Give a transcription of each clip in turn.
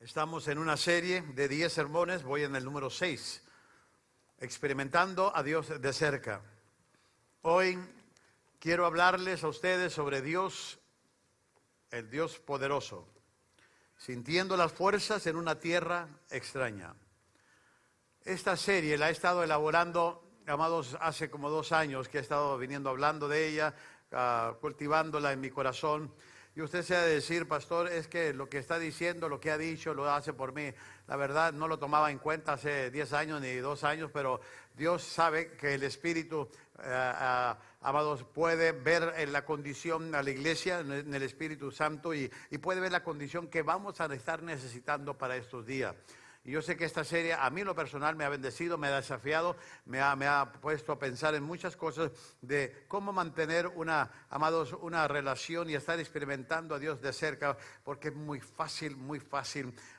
Estamos en una serie de 10 sermones, voy en el número 6, experimentando a Dios de cerca. Hoy quiero hablarles a ustedes sobre Dios, el Dios poderoso, sintiendo las fuerzas en una tierra extraña. Esta serie la he estado elaborando, amados, hace como 2 años que he estado viniendo hablando de ella, cultivándola en mi corazón. Y usted se ha de decir, pastor, es que lo que está diciendo, lo que ha dicho, lo hace por mí. La verdad, no lo tomaba en cuenta hace 10 años ni 2 años, pero Dios sabe que el Espíritu, amados, puede ver en la condición a la iglesia, en el Espíritu Santo, y puede ver la condición que vamos a estar necesitando para estos días. Y yo sé que esta serie a mí en lo personal me ha bendecido, me ha desafiado, me ha puesto a pensar en muchas cosas de cómo mantener amados, una relación y estar experimentando a Dios de cerca, porque es muy fácil,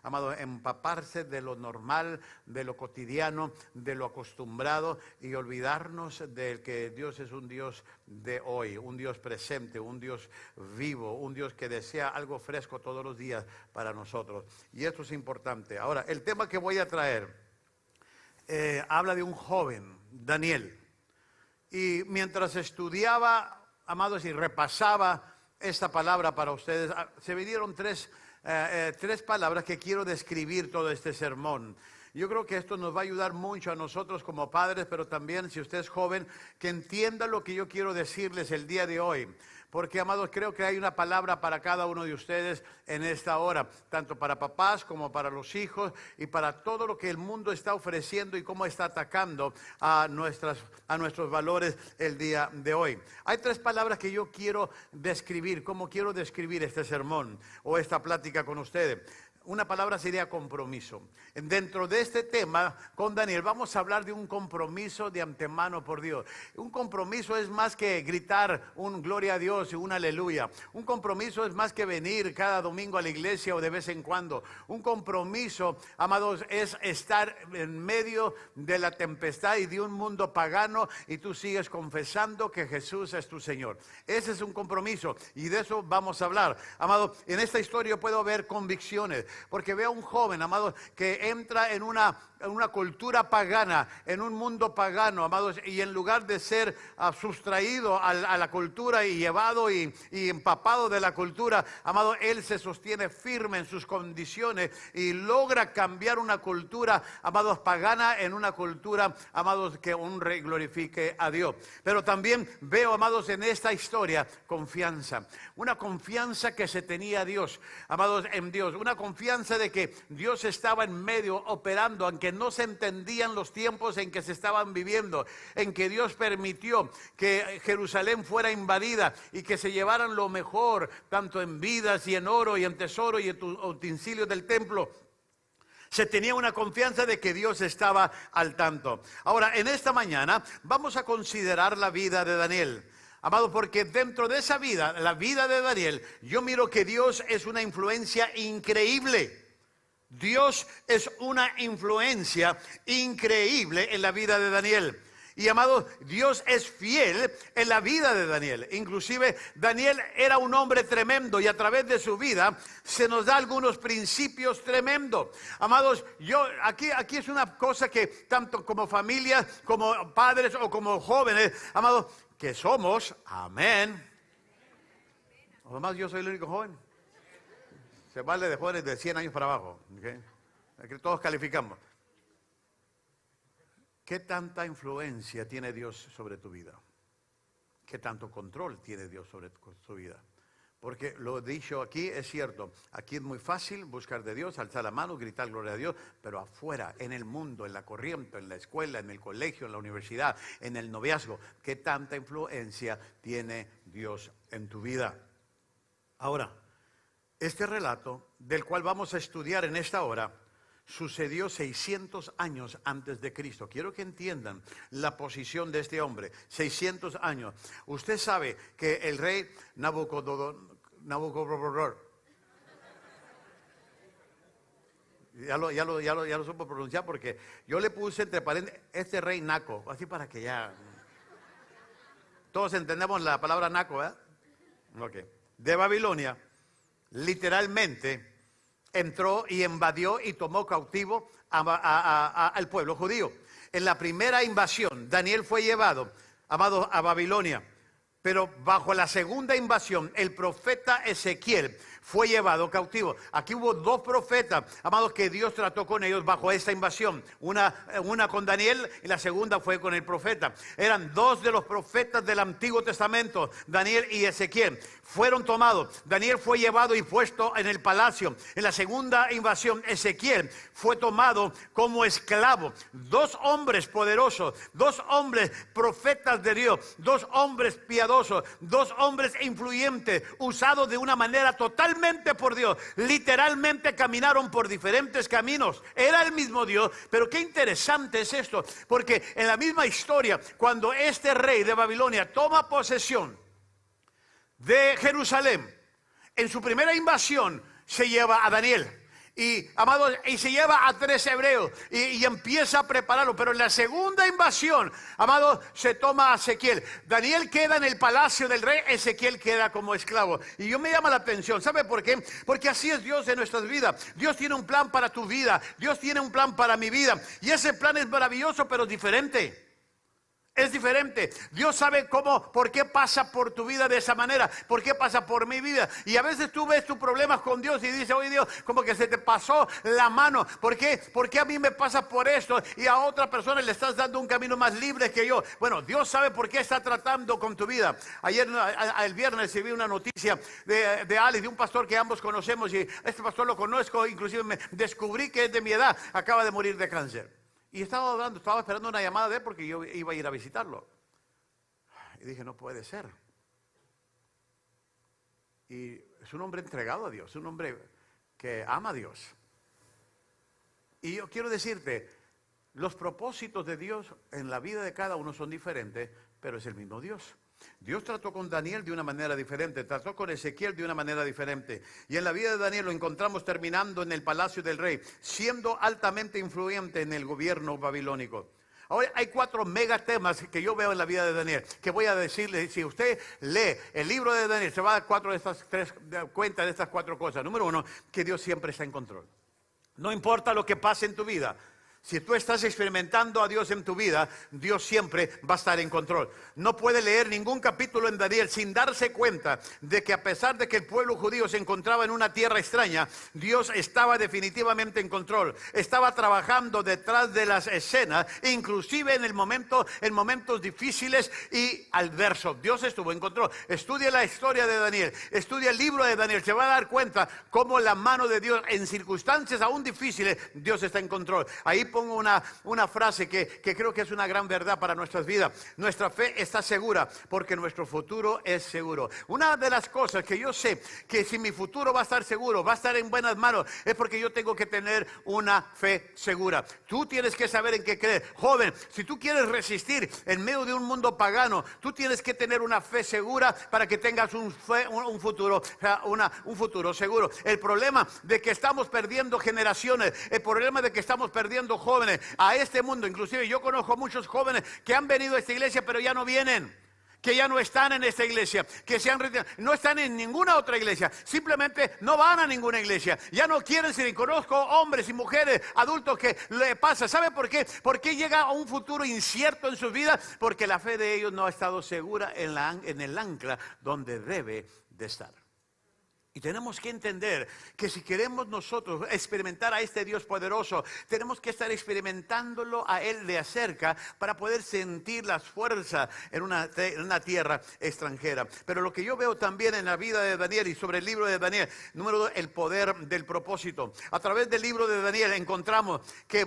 amado, empaparse de lo normal, de lo cotidiano, de lo acostumbrado y olvidarnos de que Dios es un Dios de hoy, un Dios presente, un Dios vivo, un Dios que desea algo fresco todos los días para nosotros. Y esto es importante. Ahora, el tema que voy a traer habla de un joven, Daniel. Y mientras estudiaba, amados, y repasaba esta palabra para ustedes, se me dieron tres palabras que quiero describir todo este sermón. Yo creo que esto nos va a ayudar mucho a nosotros como padres, pero también si usted es joven, que entienda lo que yo quiero decirles el día de hoy. Porque, amados, creo que hay una palabra para cada uno de ustedes en esta hora, tanto para papás como para los hijos y para todo lo que el mundo está ofreciendo y cómo está atacando a nuestros valores el día de hoy. Hay 3 palabras que yo quiero describir, cómo quiero describir este sermón o esta plática con ustedes. Una palabra sería compromiso. Dentro de este tema, con Daniel, vamos a hablar de un compromiso de antemano por Dios. Un compromiso es más que gritar un gloria a Dios y un aleluya. Un compromiso es más que venir cada domingo a la iglesia o de vez en cuando. Un compromiso, amados, es estar en medio de la tempestad y de un mundo pagano y tú sigues confesando que Jesús es tu Señor. Ese es un compromiso y de eso vamos a hablar. Amado, en esta historia puedo ver convicciones. Porque veo a un joven, amado, que entra en una cultura pagana, en un mundo pagano, amados, y en lugar de ser sustraído a la cultura y llevado y empapado de la cultura, amado, él se sostiene firme en sus condiciones y logra cambiar una cultura, amados, pagana en una cultura, amados, que honre y glorifique a Dios. Pero también veo, amados, en esta historia confianza, una confianza que se tenía a Dios, amados, en Dios, una confianza de que Dios estaba en medio operando, aunque no se entendían los tiempos en que se estaban viviendo, en que Dios permitió que Jerusalén fuera invadida y que se llevaran lo mejor, tanto en vidas y en oro y en tesoro y en utensilios del templo. Se tenía una confianza de que Dios estaba al tanto. Ahora, en esta mañana vamos a considerar la vida de Daniel. Amado, porque dentro de esa vida, la vida de Daniel, yo miro que Dios es una influencia increíble. Dios es una influencia increíble en la vida de Daniel. Y amado, Dios es fiel en la vida de Daniel. Inclusive Daniel era un hombre tremendo y a través de su vida se nos da algunos principios tremendos. Amados, aquí es una cosa que tanto como familia, como padres o como jóvenes, amados, que somos, amén. Además, yo soy el único joven. Se vale de jóvenes de 100 años para abajo. ¿Okay? Aquí todos calificamos. ¿Qué tanta influencia tiene Dios sobre tu vida? ¿Qué tanto control tiene Dios sobre tu vida? Porque lo dicho aquí es cierto. Aquí es muy fácil buscar de Dios, alzar la mano, gritar gloria a Dios. Pero afuera, en el mundo, en la corriente, en la escuela, en el colegio, en la universidad, en el noviazgo, ¿qué tanta influencia tiene Dios en tu vida? Ahora, este relato del cual vamos a estudiar en esta hora sucedió 600 años antes de Cristo. Quiero que entiendan la posición de este hombre. 600 años. Usted sabe que el rey Nabucodonosor, ya lo supo pronunciar porque yo le puse entre paréntesis este rey Naco, así para que ya todos entendemos la palabra Naco, ¿verdad? Ok. De Babilonia, literalmente entró y invadió y tomó cautivo al pueblo judío. En la primera invasión, Daniel fue llevado, amado, a Babilonia. Pero bajo la segunda invasión, el profeta Ezequiel fue llevado cautivo. Aquí hubo dos profetas, amados, que Dios trató con ellos bajo esta invasión. Una con Daniel y la segunda fue con el profeta. Eran dos de los profetas del Antiguo Testamento, Daniel y Ezequiel. Fueron tomados. Daniel fue llevado y puesto en el palacio. En la segunda invasión, Ezequiel fue tomado como esclavo. Dos hombres poderosos, dos hombres profetas de Dios, dos hombres piadosos, dos hombres influyentes, usados de una manera totalmente por Dios. Literalmente caminaron por diferentes caminos. Era el mismo Dios, pero qué interesante es esto, porque en la misma historia, cuando este rey de Babilonia toma posesión de Jerusalén, en su primera invasión se lleva a Daniel. Y, amado, y se lleva a 3 hebreos y empieza a prepararlo. Pero en la segunda invasión, amado, se toma a Ezequiel. Daniel queda en el palacio del rey, Ezequiel queda como esclavo. Y yo me llama la atención, ¿sabe por qué? Porque así es Dios en nuestras vidas. Dios tiene un plan para tu vida, Dios tiene un plan para mi vida. Y ese plan es maravilloso, pero diferente. Es diferente. Dios sabe cómo, por qué pasa por tu vida de esa manera, por qué pasa por mi vida. Y a veces tú ves tus problemas con Dios y dices, oye Dios, como que se te pasó la mano. ¿Por qué? ¿Por qué a mí me pasa por esto y a otra persona le estás dando un camino más libre que yo? Bueno, Dios sabe por qué está tratando con tu vida. Ayer, el viernes, vi una noticia de Alex, de un pastor que ambos conocemos, y este pastor lo conozco, inclusive me descubrí que es de mi edad, acaba de morir de cáncer. Y estaba esperando una llamada de él porque yo iba a ir a visitarlo. Y dije, no puede ser. Y es un hombre entregado a Dios, un hombre que ama a Dios. Y yo quiero decirte, los propósitos de Dios en la vida de cada uno son diferentes, pero es el mismo Dios. Dios trató con Daniel de una manera diferente, trató con Ezequiel de una manera diferente. Y en la vida de Daniel lo encontramos terminando en el palacio del rey, siendo altamente influyente en el gobierno babilónico. Ahora hay 4 megatemas que yo veo en la vida de Daniel, que voy a decirle. Si usted lee el libro de Daniel, se va a dar cuenta de estas 4 cosas. Número 1, que Dios siempre está en control. No importa lo que pase en tu vida. Si tú estás experimentando a Dios en tu vida, Dios siempre va a estar en control. No puede leer ningún capítulo en Daniel sin darse cuenta de que a pesar de que el pueblo judío se encontraba en una tierra extraña, Dios estaba definitivamente en control. Estaba trabajando detrás de las escenas, inclusive en momentos difíciles y adversos. Dios estuvo en control. Estudia la historia de Daniel, estudia el libro de Daniel, se va a dar cuenta cómo la mano de Dios en circunstancias aún difíciles, Dios está en control. Ahí pongo una frase que creo que es una gran verdad para nuestras vidas. Nuestra fe está segura porque nuestro futuro es seguro. Una de las cosas que yo sé que si mi futuro va a estar seguro, va a estar en buenas manos, es porque yo tengo que tener una fe segura. Tú tienes que saber en qué creer. Joven, si tú quieres resistir en medio de un mundo pagano, tú tienes que tener una fe segura para que tengas un futuro seguro. El problema de que estamos perdiendo generaciones, el problema de que estamos perdiendo jóvenes a este mundo, inclusive yo conozco muchos jóvenes que han venido a esta iglesia pero ya no vienen, que ya no están en esta iglesia, que se han retirado, no están en ninguna otra iglesia, simplemente no van a ninguna iglesia, ya no quieren ser. Conozco hombres y mujeres adultos que le pasa. ¿Sabe por qué? Porque llega a un futuro incierto en sus vidas, porque la fe de ellos no ha estado segura en el ancla donde debe de estar. Y tenemos que entender que si queremos nosotros experimentar a este Dios poderoso, tenemos que estar experimentándolo a Él de cerca para poder sentir las fuerzas en una tierra extranjera. Pero lo que yo veo también en la vida de Daniel y sobre el libro de Daniel, número 2, el poder del propósito. A través del libro de Daniel encontramos que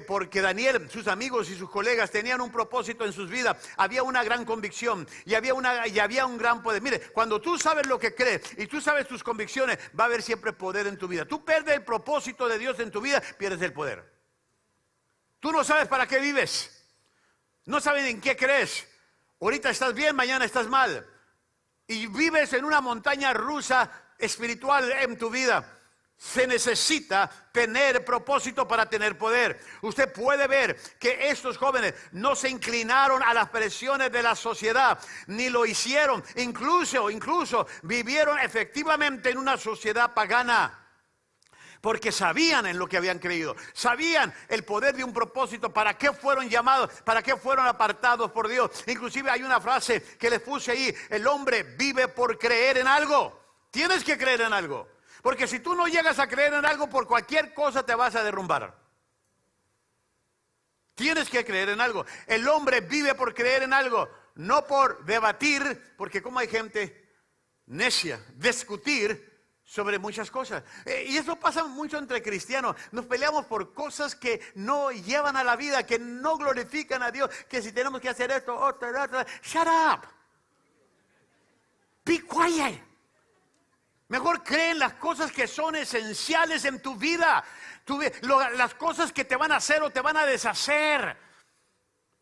porque Daniel, sus amigos y sus colegas tenían un propósito en sus vidas, había una gran convicción y había un gran poder. Mire, cuando tú sabes lo que crees y tú sabes tus convicciones, va a haber siempre poder en tu vida. Tú pierdes el propósito de Dios en tu vida, pierdes el poder. Tú no sabes para qué vives, no sabes en qué crees. Ahorita estás bien, mañana estás mal, y vives en una montaña rusa espiritual en tu vida. Se necesita tener propósito para tener poder. Usted puede ver que estos jóvenes no se inclinaron a las presiones de la sociedad, ni lo hicieron. Incluso vivieron efectivamente en una sociedad pagana. Porque sabían en lo que habían creído, sabían el poder de un propósito, para qué fueron llamados, para qué fueron apartados por Dios. Inclusive hay una frase que les puse ahí: el hombre vive por creer en algo. Tienes que creer en algo, porque si tú no llegas a creer en algo, por cualquier cosa te vas a derrumbar. Tienes que creer en algo. El hombre vive por creer en algo, no por debatir, porque como hay gente necia, discutir sobre muchas cosas. Y eso pasa mucho entre cristianos. Nos peleamos por cosas que no llevan a la vida, que no glorifican a Dios, que si tenemos que hacer esto, otro. Shut up. Be quiet. Mejor cree en las cosas que son esenciales en tu vida. Las cosas que te van a hacer o te van a deshacer.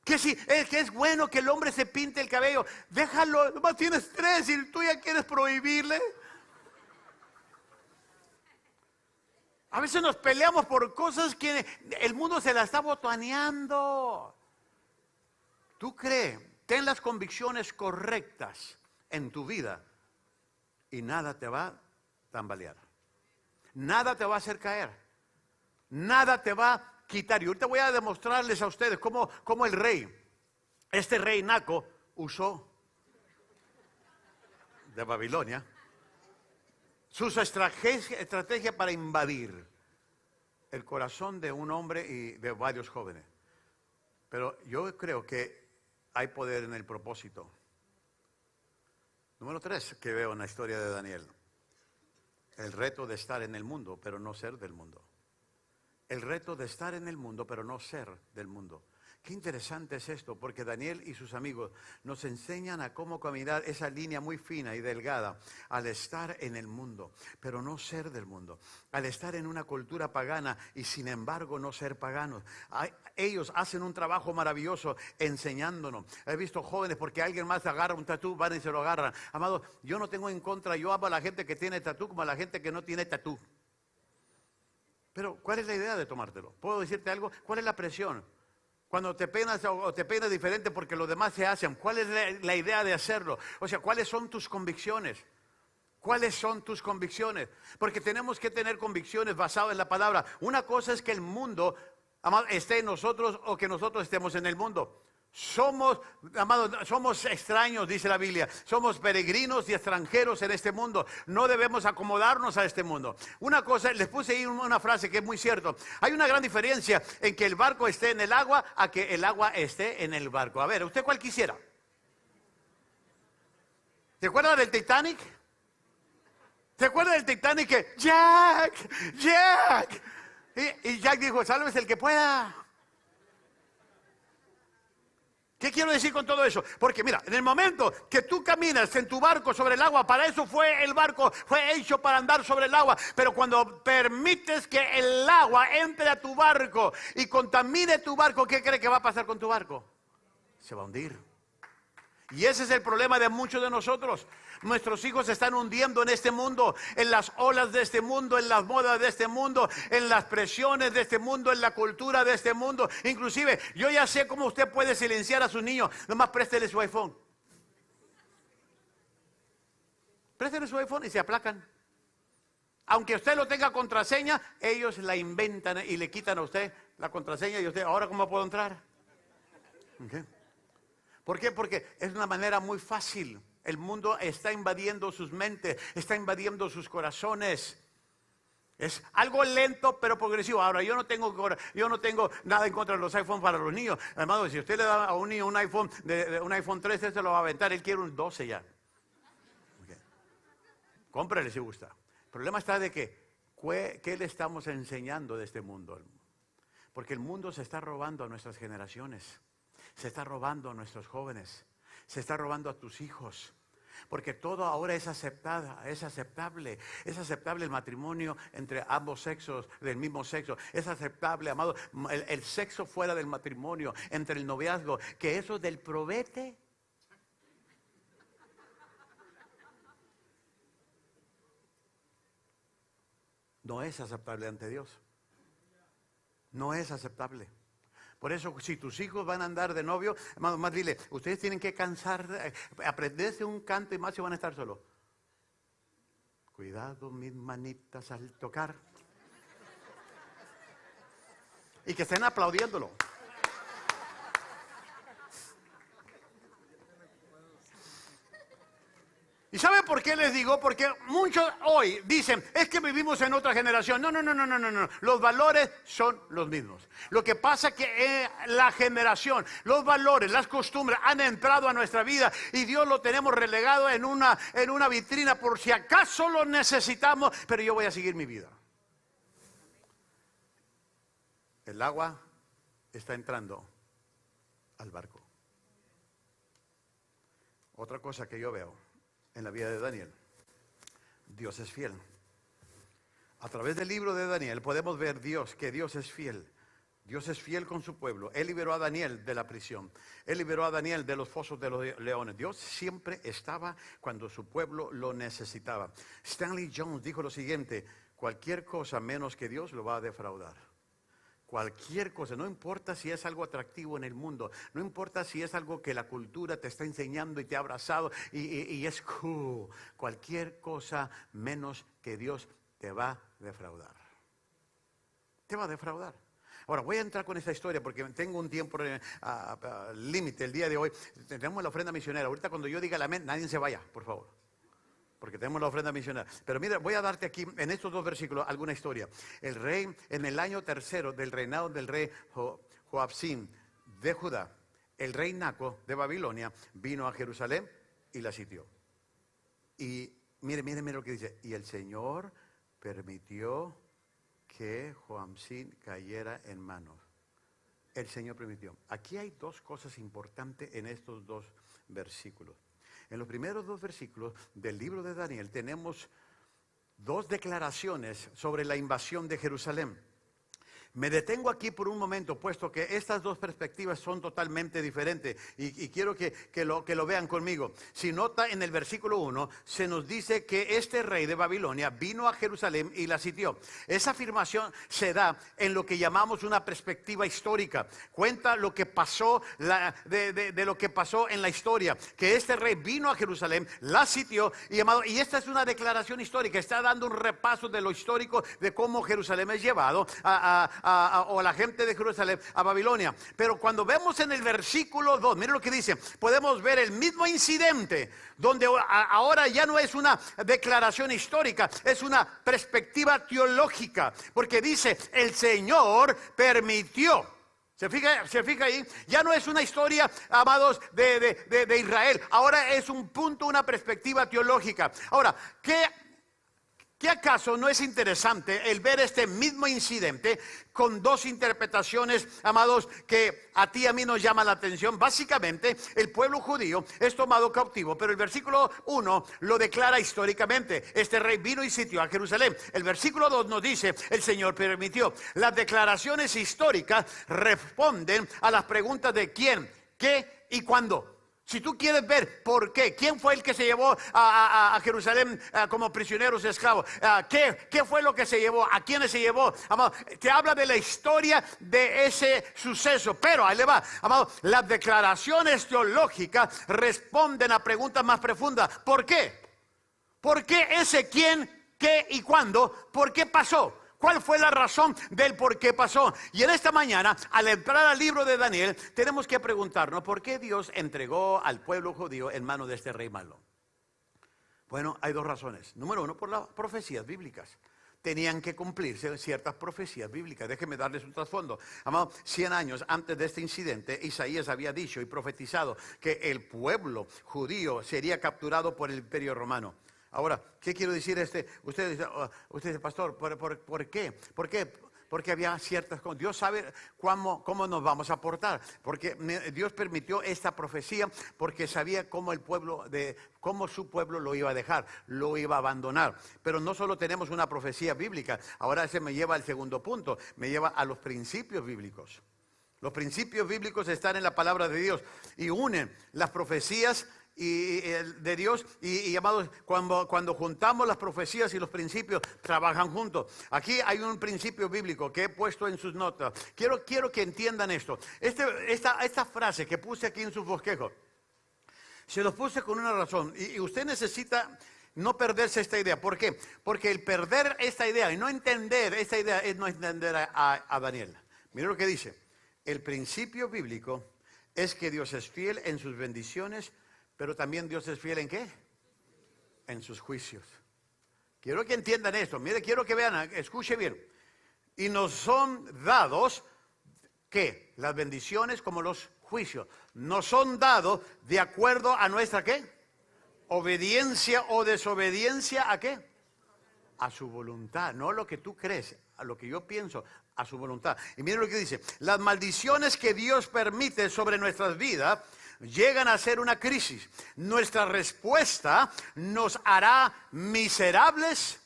Que es bueno que el hombre se pinte el cabello. Déjalo, nomás tienes 3 y tú ya quieres prohibirle. A veces nos peleamos por cosas que el mundo se la está botaneando. Tú ten las convicciones correctas en tu vida y nada te va a tambalear. Nada te va a hacer caer. Nada te va a quitar. Y ahorita voy a demostrarles a ustedes cómo el rey, este rey Naco, usó de Babilonia su estrategia para invadir el corazón de un hombre y de varios jóvenes. Pero yo creo que hay poder en el propósito. Número 3 que veo en la historia de Daniel: el reto de estar en el mundo, pero no ser del mundo. El reto de estar en el mundo, pero no ser del mundo. Qué interesante es esto, porque Daniel y sus amigos nos enseñan a cómo caminar esa línea muy fina y delgada al estar en el mundo, pero no ser del mundo. Al estar en una cultura pagana y sin embargo no ser paganos. Ellos hacen un trabajo maravilloso enseñándonos. He visto jóvenes, porque alguien más agarra un tatú, van y se lo agarran. Amado, yo no tengo en contra, yo amo a la gente que tiene tatú como a la gente que no tiene tatú. Pero ¿cuál es la idea de tomártelo? ¿Puedo decirte algo? ¿Cuál es la presión? Cuando te peinas o te peinas diferente porque los demás se hacen, ¿cuál es la idea de hacerlo? O sea, ¿cuáles son tus convicciones? ¿Cuáles son tus convicciones? Porque tenemos que tener convicciones basadas en la palabra. Una cosa es que el mundo, amado, esté en nosotros o que nosotros estemos en el mundo. Somos extraños, dice la Biblia. Somos peregrinos y extranjeros en este mundo. No debemos acomodarnos a este mundo. Una cosa, les puse ahí una frase que es muy cierto. Hay una gran diferencia en que el barco esté en el agua a que el agua esté en el barco. A ver, ¿usted cuál quisiera? ¿Se acuerda del Titanic? ¿Se acuerda del Titanic que Jack? Y Jack dijo: sálvese el que pueda. ¿Qué quiero decir con todo eso? Porque mira, en el momento que tú caminas en tu barco sobre el agua, para eso fue el barco, fue hecho para andar sobre el agua. Pero cuando permites que el agua entre a tu barco y contamine tu barco, ¿qué cree que va a pasar con tu barco? Se va a hundir. Y ese es el problema de muchos de nosotros. Nuestros hijos se están hundiendo en este mundo, en las olas de este mundo, en las modas de este mundo, en las presiones de este mundo, en la cultura de este mundo. Inclusive, yo ya sé cómo usted puede silenciar a sus niños. Nomás préstele su iPhone. Préstele su iPhone y se aplacan. Aunque usted lo tenga contraseña, ellos la inventan y le quitan a usted la contraseña. Y usted: ¿ahora cómo puedo entrar? ¿Okay? ¿Por qué? Porque es una manera muy fácil. El mundo está invadiendo sus mentes, está invadiendo sus corazones. Es algo lento pero progresivo. Ahora, yo no tengo nada en contra de los iPhones para los niños. Además, si usted le da a un niño un iPhone, un iPhone 13, se lo va a aventar. Él quiere un 12 ya. Okay. Cómprale si gusta. El problema está de ¿qué le estamos enseñando de este mundo? Porque el mundo se está robando a nuestras generaciones. Se está robando a nuestros jóvenes. Se está robando a tus hijos. Porque todo ahora es aceptable. Es aceptable el matrimonio entre ambos sexos, del mismo sexo. Es aceptable, amado, el sexo fuera del matrimonio, entre el noviazgo. Que eso del probete. No es aceptable ante Dios. No es aceptable. Por eso, si tus hijos van a andar de novio, más dile: ustedes tienen que aprenderse un canto y más si van a estar solos. Cuidado mis manitas al tocar. y que estén aplaudiéndolo. ¿Y saben por qué les digo? Porque muchos hoy dicen, es que vivimos en otra generación. No, no, no, no, no, no, no. Los valores son los mismos. Lo que pasa es que la generación, los valores, las costumbres han entrado a nuestra vida y Dios lo tenemos relegado en una vitrina por si acaso lo necesitamos, pero yo voy a seguir mi vida. El agua está entrando al barco. Otra cosa que yo veo en la vida de Daniel: Dios es fiel. A través del libro de Daniel podemos ver que Dios es fiel. Dios es fiel con su pueblo. Él liberó a Daniel de la prisión. Él liberó a Daniel de los fosos de los leones. Dios siempre estaba cuando su pueblo lo necesitaba. Stanley Jones dijo lo siguiente: cualquier cosa menos que Dios lo va a defraudar. Cualquier cosa, no importa si es algo atractivo en el mundo, no importa si es algo que la cultura te está enseñando y te ha abrazado y es cool. Cualquier cosa menos que Dios te va a defraudar. Te va a defraudar. Ahora voy a entrar con esta historia porque tengo un tiempo límite el día de hoy. Tenemos la ofrenda misionera. Ahorita cuando yo diga el amén, nadie se vaya, por favor, porque tenemos la ofrenda misionera. Pero mira, voy a darte aquí, en estos dos versículos, alguna historia. El rey, en el año tercero del reinado del rey Joacim de Judá, el rey Naco de Babilonia vino a Jerusalén y la sitió. Y mire lo que dice: y el Señor permitió que Joacim cayera en manos. El Señor permitió. Aquí hay dos cosas importantes en estos dos versículos. En los primeros dos versículos del libro de Daniel tenemos dos declaraciones sobre la invasión de Jerusalén. Me detengo aquí por un momento, puesto que estas dos perspectivas son totalmente diferentes y quiero que lo vean conmigo. Si nota, en el versículo 1 se nos dice que este rey de Babilonia vino a Jerusalén y la sitió. Esa afirmación se da en lo que llamamos una perspectiva histórica. Cuenta lo que pasó, de lo que pasó en la historia, que este rey vino a Jerusalén, la sitió y esta es una declaración histórica. Está dando un repaso de lo histórico de cómo Jerusalén es llevado o la gente de Jerusalén a Babilonia. Pero cuando vemos en el versículo 2, miren lo que dice, podemos ver el mismo incidente, donde ahora ya no es una declaración histórica, es una perspectiva teológica, porque dice, el Señor permitió. ¿Se fija ahí? Ya no es una historia, amados, de Israel. Ahora es un punto, una perspectiva teológica. Ahora, ¿qué acaso no es interesante el ver este mismo incidente con dos interpretaciones, amados, que a ti y a mí nos llama la atención? Básicamente, el pueblo judío es tomado cautivo, pero el versículo 1 lo declara históricamente. Este rey vino y sitió a Jerusalén. El versículo 2 nos dice, el Señor permitió. Las declaraciones históricas responden a las preguntas de quién, qué y cuándo. Si tú quieres ver por qué, quién fue el que se llevó a Jerusalén como prisioneros esclavos, qué fue lo que se llevó, a quiénes se llevó, amado, te habla de la historia de ese suceso. Pero ahí le va, amado, las declaraciones teológicas responden a preguntas más profundas. ¿Por qué? ¿Por qué ese quién, qué y cuándo? ¿Por qué pasó? ¿Cuál fue la razón del por qué pasó? Y en esta mañana, al entrar al libro de Daniel, tenemos que preguntarnos por qué Dios entregó al pueblo judío en manos de este rey malo. Bueno, hay dos razones. Número uno, por las profecías bíblicas. Tenían que cumplirse ciertas profecías bíblicas. Déjenme darles un trasfondo. Amado, 100 años antes de este incidente, Isaías había dicho y profetizado que el pueblo judío sería capturado por el imperio romano. Ahora, ¿qué quiero decir? Usted dice, pastor, ¿por qué? ¿Por qué? Porque había ciertas cosas. Dios sabe cómo nos vamos a portar. Porque Dios permitió esta profecía porque sabía cómo su pueblo lo iba a dejar, lo iba a abandonar. Pero no solo tenemos una profecía bíblica. Ahora ese me lleva al segundo punto. Me lleva a los principios bíblicos. Los principios bíblicos están en la palabra de Dios y unen las profecías de Dios y amados, cuando juntamos las profecías y los principios, trabajan juntos. Aquí hay un principio bíblico que he puesto en sus notas. Quiero que entiendan esto. Esta frase que puse aquí en sus bosquejos, se los puse con una razón y usted necesita no perderse esta idea. ¿Por qué? Porque el perder esta idea y no entender esta idea es no entender a Daniel. Mira lo que dice. El principio bíblico es que Dios es fiel en sus bendiciones, pero también Dios es fiel ¿en qué? En sus juicios. Quiero que entiendan esto. Mire, quiero que vean, escuche bien. Y nos son dados, ¿qué? Las bendiciones como los juicios. Nos son dados de acuerdo a nuestra, ¿qué? Obediencia o desobediencia, ¿a qué? A su voluntad, no lo que tú crees, a lo que yo pienso, a su voluntad. Y miren lo que dice, las maldiciones que Dios permite sobre nuestras vidas llegan a ser una crisis. Nuestra respuesta nos hará miserables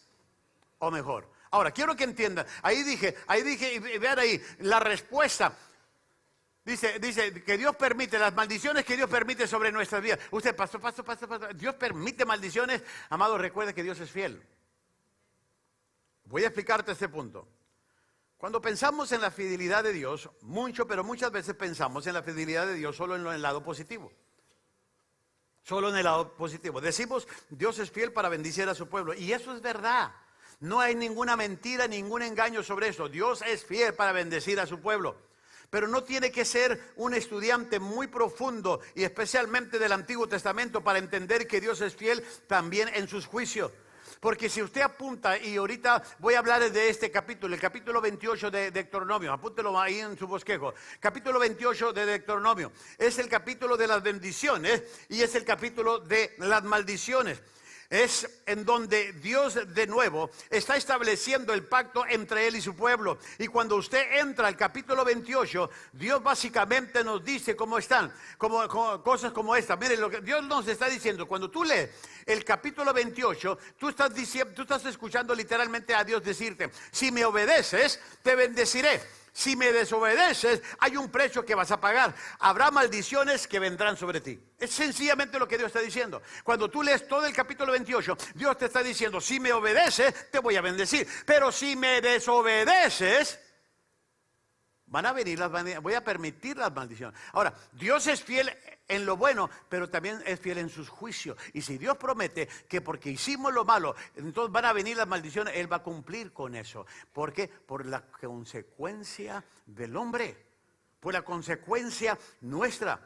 o mejor. Ahora, quiero que entiendan, ahí dije, y vean ahí, la respuesta. Dice que Dios permite, las maldiciones que Dios permite sobre nuestras vidas. Usted, pastor, Dios permite maldiciones. Amado, recuerde que Dios es fiel. Voy a explicarte este punto. Cuando pensamos en la fidelidad de Dios, pero muchas veces pensamos en la fidelidad de Dios solo en el lado positivo. Solo en el lado positivo. Decimos, Dios es fiel para bendecir a su pueblo. Y eso es verdad. No hay ninguna mentira, ningún engaño sobre eso. Dios es fiel para bendecir a su pueblo. Pero no tiene que ser un estudiante muy profundo y especialmente del Antiguo Testamento para entender que Dios es fiel también en sus juicios. Porque si usted apunta, y ahorita voy a hablar de este capítulo, el capítulo 28 de Deuteronomio, apúntelo ahí en su bosquejo. Capítulo 28 de Deuteronomio es el capítulo de las bendiciones y es el capítulo de las maldiciones. Es en donde Dios de nuevo está estableciendo el pacto entre Él y su pueblo. Y cuando usted entra al capítulo 28, Dios básicamente nos dice cómo están, cosas como esta. Miren, lo que Dios nos está diciendo, cuando tú lees el capítulo 28, tú estás escuchando literalmente a Dios decirte, si me obedeces, te bendeciré. Si me desobedeces, hay un precio que vas a pagar. Habrá maldiciones que vendrán sobre ti. Es sencillamente lo que Dios está diciendo. Cuando tú lees todo el capítulo 28, Dios te está diciendo, si me obedeces, te voy a bendecir. Pero si me desobedeces, van a venir voy a permitir las maldiciones. Ahora, Dios es fiel en lo bueno, pero también es fiel en sus juicios. Y si Dios promete que porque hicimos lo malo, entonces van a venir las maldiciones, Él va a cumplir con eso. ¿Por qué? Por la consecuencia del hombre, por la consecuencia nuestra.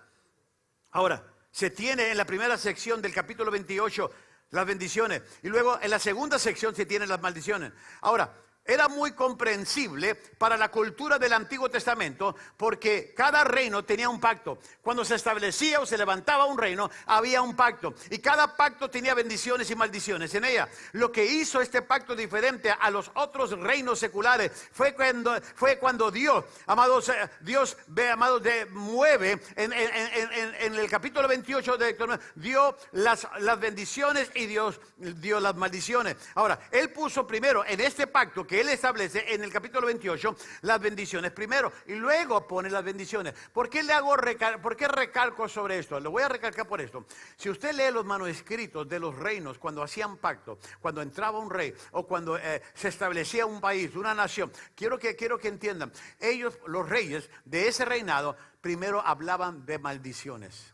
Ahora, se tiene en la primera sección del capítulo 28 las bendiciones, y luego en la segunda sección se tienen las maldiciones. Ahora, era muy comprensible para la cultura del Antiguo Testamento porque cada reino tenía un pacto. Cuando se establecía o se levantaba un reino, había un pacto. Y cada pacto tenía bendiciones y maldiciones en ella. Lo que hizo este pacto diferente a los otros reinos seculares fue cuando Dios, mueve en el capítulo 28 de Deuteronomio, dio las bendiciones y Dios dio las maldiciones. Ahora, Él puso primero en este pacto que Él establece en el capítulo 28 las bendiciones primero y luego pone las bendiciones. ¿Por qué recalco sobre esto? Lo voy a recalcar por esto. Si usted lee los manuscritos de los reinos cuando hacían pacto, cuando entraba un rey o cuando se establecía un país, una nación, quiero que entiendan, ellos, los reyes de ese reinado, primero hablaban de maldiciones.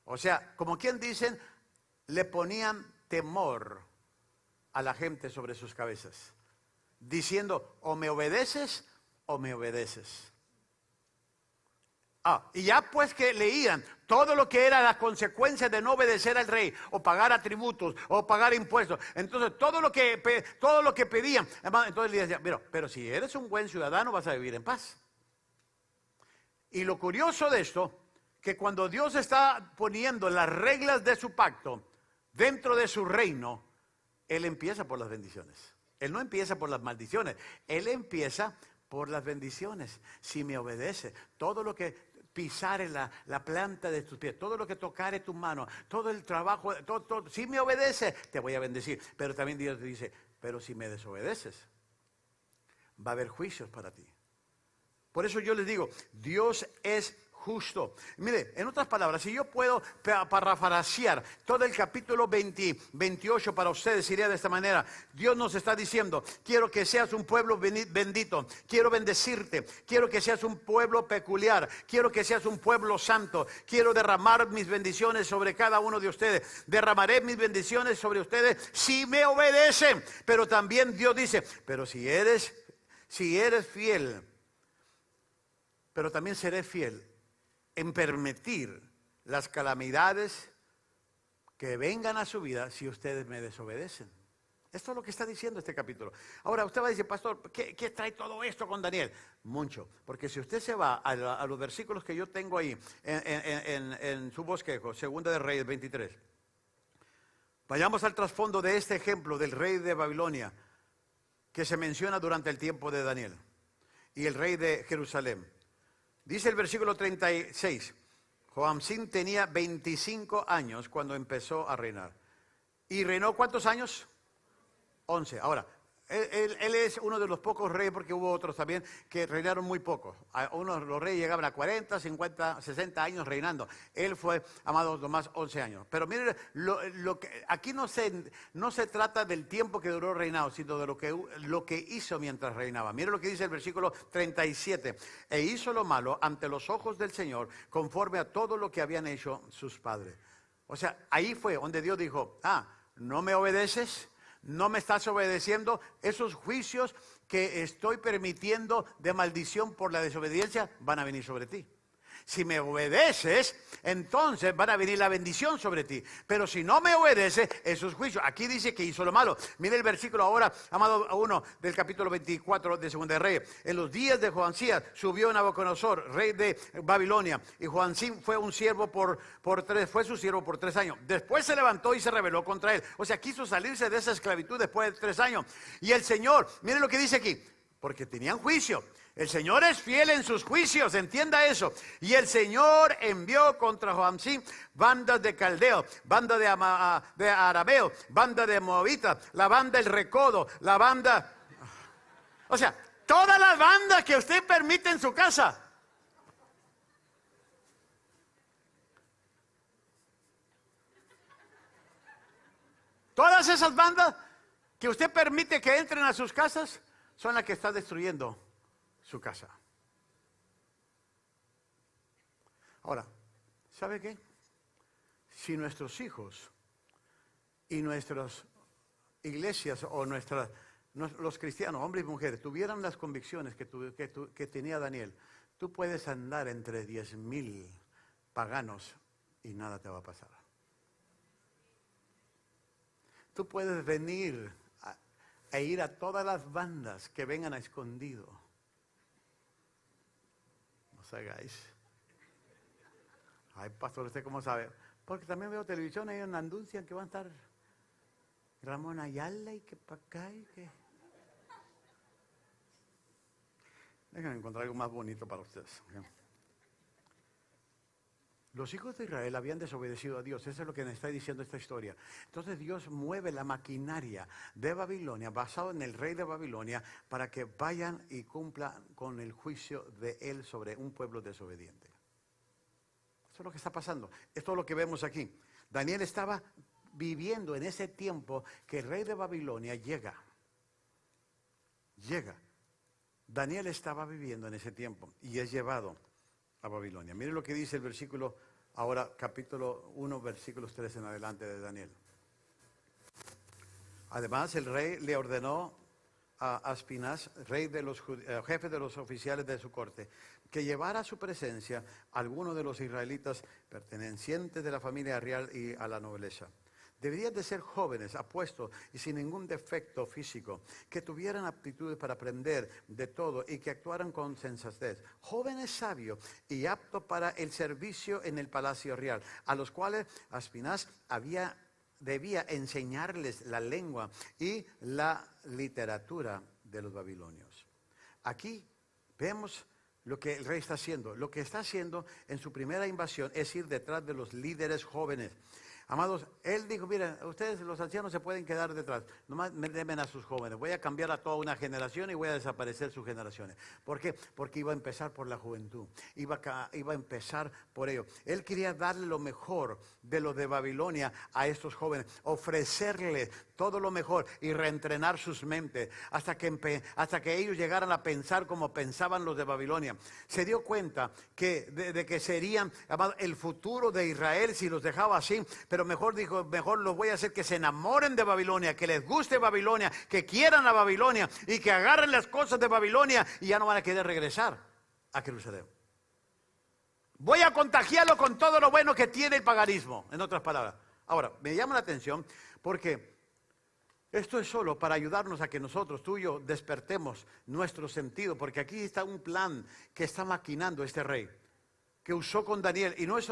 O sea, como quien dicen, le ponían temor a la gente sobre sus cabezas, diciendo, o me obedeces o me obedeces. Y ya pues que leían todo lo que era la consecuencia de no obedecer al rey, o pagar atributos, o pagar impuestos. Entonces todo lo que pedían, entonces le decían, pero si eres un buen ciudadano vas a vivir en paz. Y lo curioso de esto, que cuando Dios está poniendo las reglas de su pacto dentro de su reino, Él empieza por las bendiciones. Él no empieza por las maldiciones, Él empieza por las bendiciones. Si me obedece, todo lo que pisare la planta de tus pies, todo lo que tocare tu mano, todo el trabajo, todo, si me obedece, te voy a bendecir. Pero también Dios dice, pero si me desobedeces, va a haber juicios para ti. Por eso yo les digo, Dios es justo. Mire, en otras palabras, si yo puedo parafrasear todo el capítulo 28 para ustedes, iría de esta manera. Dios nos está diciendo, quiero que seas un pueblo bendito, quiero bendecirte, quiero que seas un pueblo peculiar, quiero que seas un pueblo santo, quiero derramar mis bendiciones sobre cada uno de ustedes, derramaré mis bendiciones sobre ustedes si me obedecen. Pero también Dios dice, pero si eres fiel pero también seré fiel en permitir las calamidades que vengan a su vida si ustedes me desobedecen. Esto es lo que está diciendo este capítulo. Ahora usted va a decir, pastor, ¿qué trae todo esto con Daniel? Mucho, porque si usted se va a los versículos que yo tengo ahí en su bosquejo, Segunda de Reyes 23. Vayamos al trasfondo de este ejemplo del rey de Babilonia que se menciona durante el tiempo de Daniel y el rey de Jerusalén. Dice el versículo 36, Joacim tenía 25 años cuando empezó a reinar. ¿Y reinó cuántos años? 11. Ahora, él es uno de los pocos reyes, porque hubo otros también que reinaron muy poco. Los reyes llegaban a 40, 50, 60 años reinando. Él fue, amados, nomás 11 años. Pero miren, aquí no se trata del tiempo que duró reinado, sino de lo que hizo mientras reinaba. Miren lo que dice el versículo 37. E hizo lo malo ante los ojos del Señor, conforme a todo lo que habían hecho sus padres. O sea, ahí fue donde Dios dijo, ¿no me obedeces? ¿No me estás obedeciendo? Esos juicios que estoy permitiendo de maldición por la desobediencia van a venir sobre ti. Si me obedeces, entonces van a venir la bendición sobre ti. Pero si no me obedeces, esos juicios. Aquí dice que hizo lo malo. Mire el versículo ahora, amado 1 del capítulo 24 de Segunda de Reyes. En los días de Joacim subió Nabucodonosor, rey de Babilonia, y Joacim fue su siervo por 3 años. Después se levantó y se rebeló contra él. O sea, quiso salirse de esa esclavitud después de 3 años. Y el Señor, mire lo que dice aquí, porque tenían juicio. El Señor es fiel en sus juicios, entienda eso. Y el Señor envió contra Joacim bandas de caldeos, banda de arameos, banda de moabitas, la banda del recodo, la banda... O sea, todas las bandas que usted permite en su casa. Todas esas bandas que usted permite que entren a sus casas son las que está destruyendo su casa. Ahora, ¿sabe qué? Si nuestros hijos y nuestras iglesias o los cristianos, hombres y mujeres, tuvieran las convicciones que tenía Daniel, tú puedes andar entre 10,000 paganos y nada te va a pasar. Tú puedes venir e ir a todas las bandas que vengan a escondido. Hagáis. Ay, pastor, ¿usted cómo sabe? Porque también veo televisión ahí en anuncian que van a estar Ramón Ayala y que para acá y que... Déjenme encontrar algo más bonito para ustedes. Los hijos de Israel habían desobedecido a Dios. Eso es lo que nos está diciendo esta historia. Entonces Dios mueve la maquinaria de Babilonia, basado en el rey de Babilonia, para que vayan y cumplan con el juicio de él sobre un pueblo desobediente. Eso es lo que está pasando. Esto es lo que vemos aquí. Daniel estaba viviendo en ese tiempo que el rey de Babilonia llega. Daniel estaba viviendo en ese tiempo y es llevado a Babilonia. Mire lo que dice el versículo, ahora capítulo 1, versículos 3 en adelante de Daniel. Además, el rey le ordenó a Aspinaz, jefe de los oficiales de su corte, que llevara a su presencia a algunos de los israelitas pertenecientes de la familia real y a la nobleza. Deberían de ser jóvenes, apuestos y sin ningún defecto físico, que tuvieran aptitudes para aprender de todo y que actuaran con sensatez. Jóvenes sabios y aptos para el servicio en el palacio real, a los cuales Aspinaz debía enseñarles la lengua y la literatura de los babilonios. Aquí vemos lo que el rey está haciendo. Lo que está haciendo en su primera invasión es ir detrás de los líderes jóvenes. Amados, él dijo, miren, ustedes los ancianos se pueden quedar detrás, nomás denme a sus jóvenes, voy a cambiar a toda una generación y voy a desaparecer sus generaciones. ¿Por qué? Porque iba a empezar por la juventud, iba a empezar por ello. Él quería darle lo mejor de lo de Babilonia a estos jóvenes, ofrecerles todo lo mejor y reentrenar sus mentes hasta que ellos llegaran a pensar como pensaban los de Babilonia. Se dio cuenta de que serían, amados, el futuro de Israel si los dejaba así. Pero mejor dijo, mejor los voy a hacer que se enamoren de Babilonia, que les guste Babilonia, que quieran a Babilonia y que agarren las cosas de Babilonia y ya no van a querer regresar a Jerusalén. Voy a contagiarlo con todo lo bueno que tiene el paganismo, en otras palabras. Ahora, me llama la atención porque esto es solo para ayudarnos a que nosotros, tú y yo, despertemos nuestro sentido, porque aquí está un plan que está maquinando este rey, que usó con Daniel, y no es